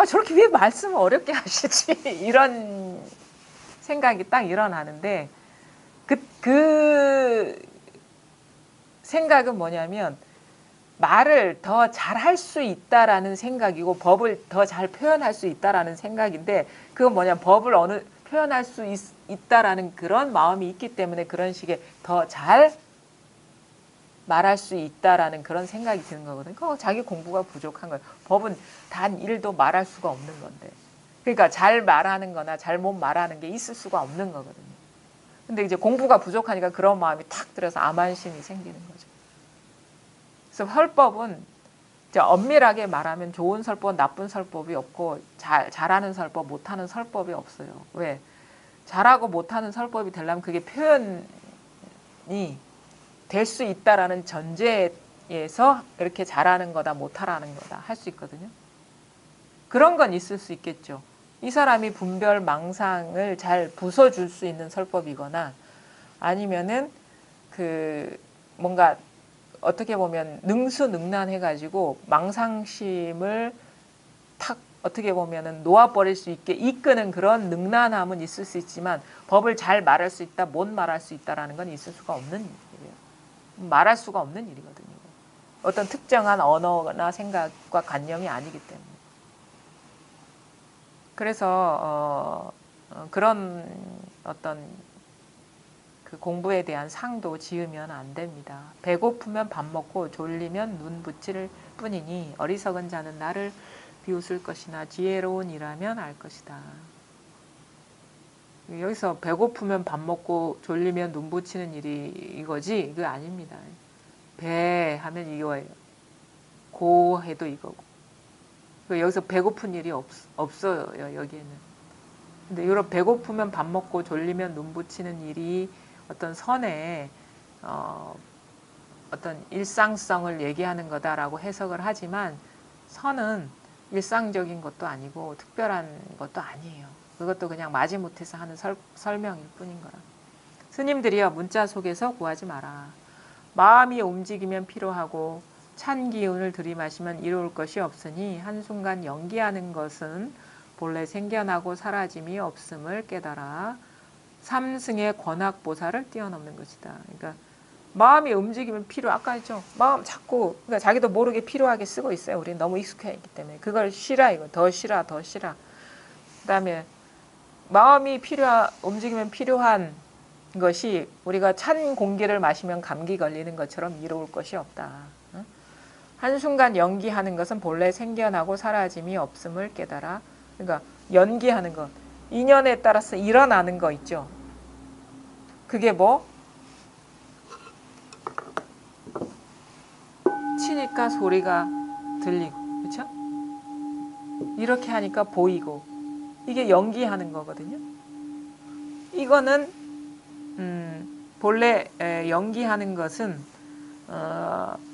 저렇게 왜 말씀을 어렵게 하시지 이런 생각이 딱 일어나는데 그 생각은 뭐냐면 말을 더 잘할 수 있다라는 생각이고 법을 더 잘 표현할 수 있다라는 생각인데 그건 뭐냐 법을 표현할 수 있다라는 그런 마음이 있기 때문에 그런 식의 더 잘 말할 수 있다라는 그런 생각이 드는 거거든요. 그거 자기 공부가 부족한 거예요. 법은 단 1도 말할 수가 없는 건데. 그러니까 잘 말하는 거나 잘못 말하는 게 있을 수가 없는 거거든요. 근데 이제 공부가 부족하니까 그런 마음이 탁 들어서 암한심이 생기는 거죠. 그래서 설법은 엄밀하게 말하면 좋은 설법, 나쁜 설법이 없고 잘하는 설법, 못하는 설법이 없어요. 왜? 잘하고 못하는 설법이 되려면 그게 표현이 될 수 있다라는 전제에서 이렇게 잘하는 거다, 못하라는 거다 할 수 있거든요. 그런 건 있을 수 있겠죠. 이 사람이 분별, 망상을 잘 부숴줄 수 있는 설법이거나 아니면은 뭔가 어떻게 보면 능수능란해가지고 망상심을 탁 어떻게 보면은 놓아버릴 수 있게 이끄는 그런 능란함은 있을 수 있지만 법을 잘 말할 수 있다, 못 말할 수 있다라는 건 있을 수가 없는 일이에요. 말할 수가 없는 일이거든요. 어떤 특정한 언어나 생각과 관념이 아니기 때문에. 그래서 그런 어떤 그 공부에 대한 상도 지으면 안 됩니다. 배고프면 밥 먹고 졸리면 눈 붙일 뿐이니 어리석은 자는 나를 비웃을 것이나 지혜로운 이라면 알 것이다. 여기서 배고프면 밥 먹고 졸리면 눈 붙이는 일이 이거지? 그거 아닙니다. 배 하면 이거예요. 고 해도 이거고. 여기서 배고픈 일이 없어요, 여기에는. 근데 이런 배고프면 밥 먹고 졸리면 눈 붙이는 일이 어떤 선의 어떤 일상성을 얘기하는 거다라고 해석을 하지만 선은 일상적인 것도 아니고 특별한 것도 아니에요. 그것도 그냥 마지못해서 하는 설명일 뿐인 거라. 스님들이여 문자 속에서 구하지 마라. 마음이 움직이면 피로하고 찬 기운을 들이마시면 이로울 것이 없으니 한순간 연기하는 것은 본래 생겨나고 사라짐이 없음을 깨달아 삼승의 권학보살을 뛰어넘는 것이다. 그러니까 마음이 움직이면 아까 했죠. 마음 자꾸 그러니까 자기도 모르게 필요하게 쓰고 있어요. 우리는 너무 익숙해 있기 때문에 그걸 쉬라 이거 더 쉬라 더 쉬라. 그다음에 마음이 움직이면 필요한 것이 우리가 찬 공기를 마시면 감기 걸리는 것처럼 이로울 것이 없다. 한순간 연기하는 것은 본래 생겨나고 사라짐이 없음을 깨달아. 그러니까 연기하는 것. 인연에 따라서 일어나는 거 있죠. 그게 뭐? 치니까 소리가 들리고, 그렇죠? 이렇게 하니까 보이고, 이게 연기하는 거거든요. 이거는 본래 연기하는 것은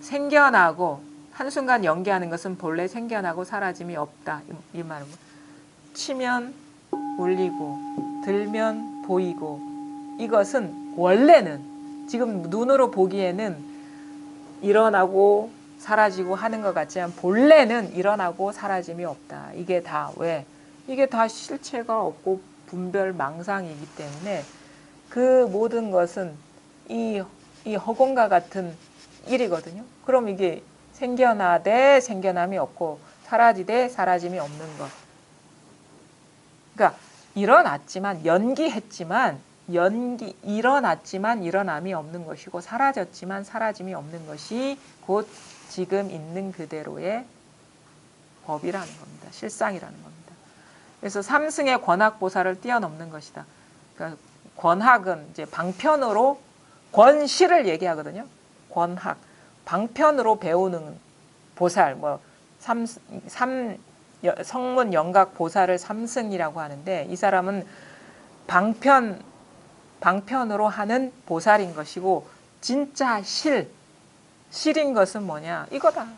생겨나고 한순간 연기하는 것은 본래 생겨나고 사라짐이 없다. 이 말은 치면 울리고 들면 보이고 이것은 원래는 지금 눈으로 보기에는 일어나고 사라지고 하는 것 같지만 본래는 일어나고 사라짐이 없다. 이게 다 왜? 이게 다 실체가 없고 분별 망상이기 때문에 그 모든 것은 이 허공과 같은 일이거든요. 그럼 이게 생겨나되 생겨남이 없고 사라지되 사라짐이 없는 것. 그러니까 일어났지만 일어났지만 일어남이 없는 것이고 사라졌지만 사라짐이 없는 것이 곧 지금 있는 그대로의 법이라는 겁니다. 실상이라는 겁니다. 그래서 삼승의 권학보살을 뛰어넘는 것이다. 그러니까 권학은 이제 방편으로 권시를 얘기하거든요. 권학. 방편으로 배우는 보살, 성문 영각 보살을 삼승이라고 하는데 이 사람은 방편으로 하는 보살인 것이고 진짜 실인 것은 뭐냐? 이거다.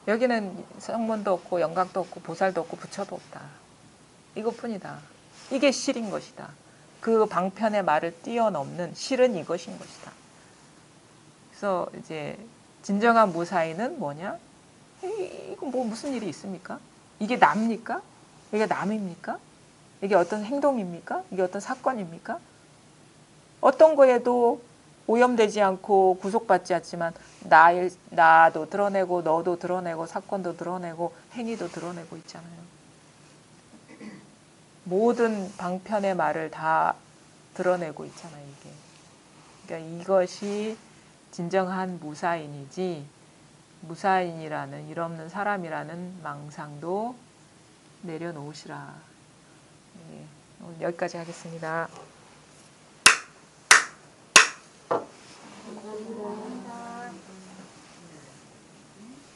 여기는 성문도 없고 영각도 없고 보살도 없고 부처도 없다. 이것뿐이다. 이게 실인 것이다. 그 방편의 말을 뛰어넘는 실은 이것인 것이다. 그래서 이제 진정한 무사히는 뭐냐? 이거 뭐 무슨 일이 있습니까? 이게 남입니까? 이게 남입니까? 이게 어떤 행동입니까? 이게 어떤 사건입니까? 어떤 거에도 오염되지 않고 구속받지 않지만 나도 드러내고 너도 드러내고 사건도 드러내고 행위도 드러내고 있잖아요. 모든 방편의 말을 다 드러내고 있잖아요. 이게. 그러니까 이것이 진정한 무사인이지 무사인이라는 일 없는 사람이라는 망상도 내려놓으시라. 네, 오늘 여기까지 하겠습니다.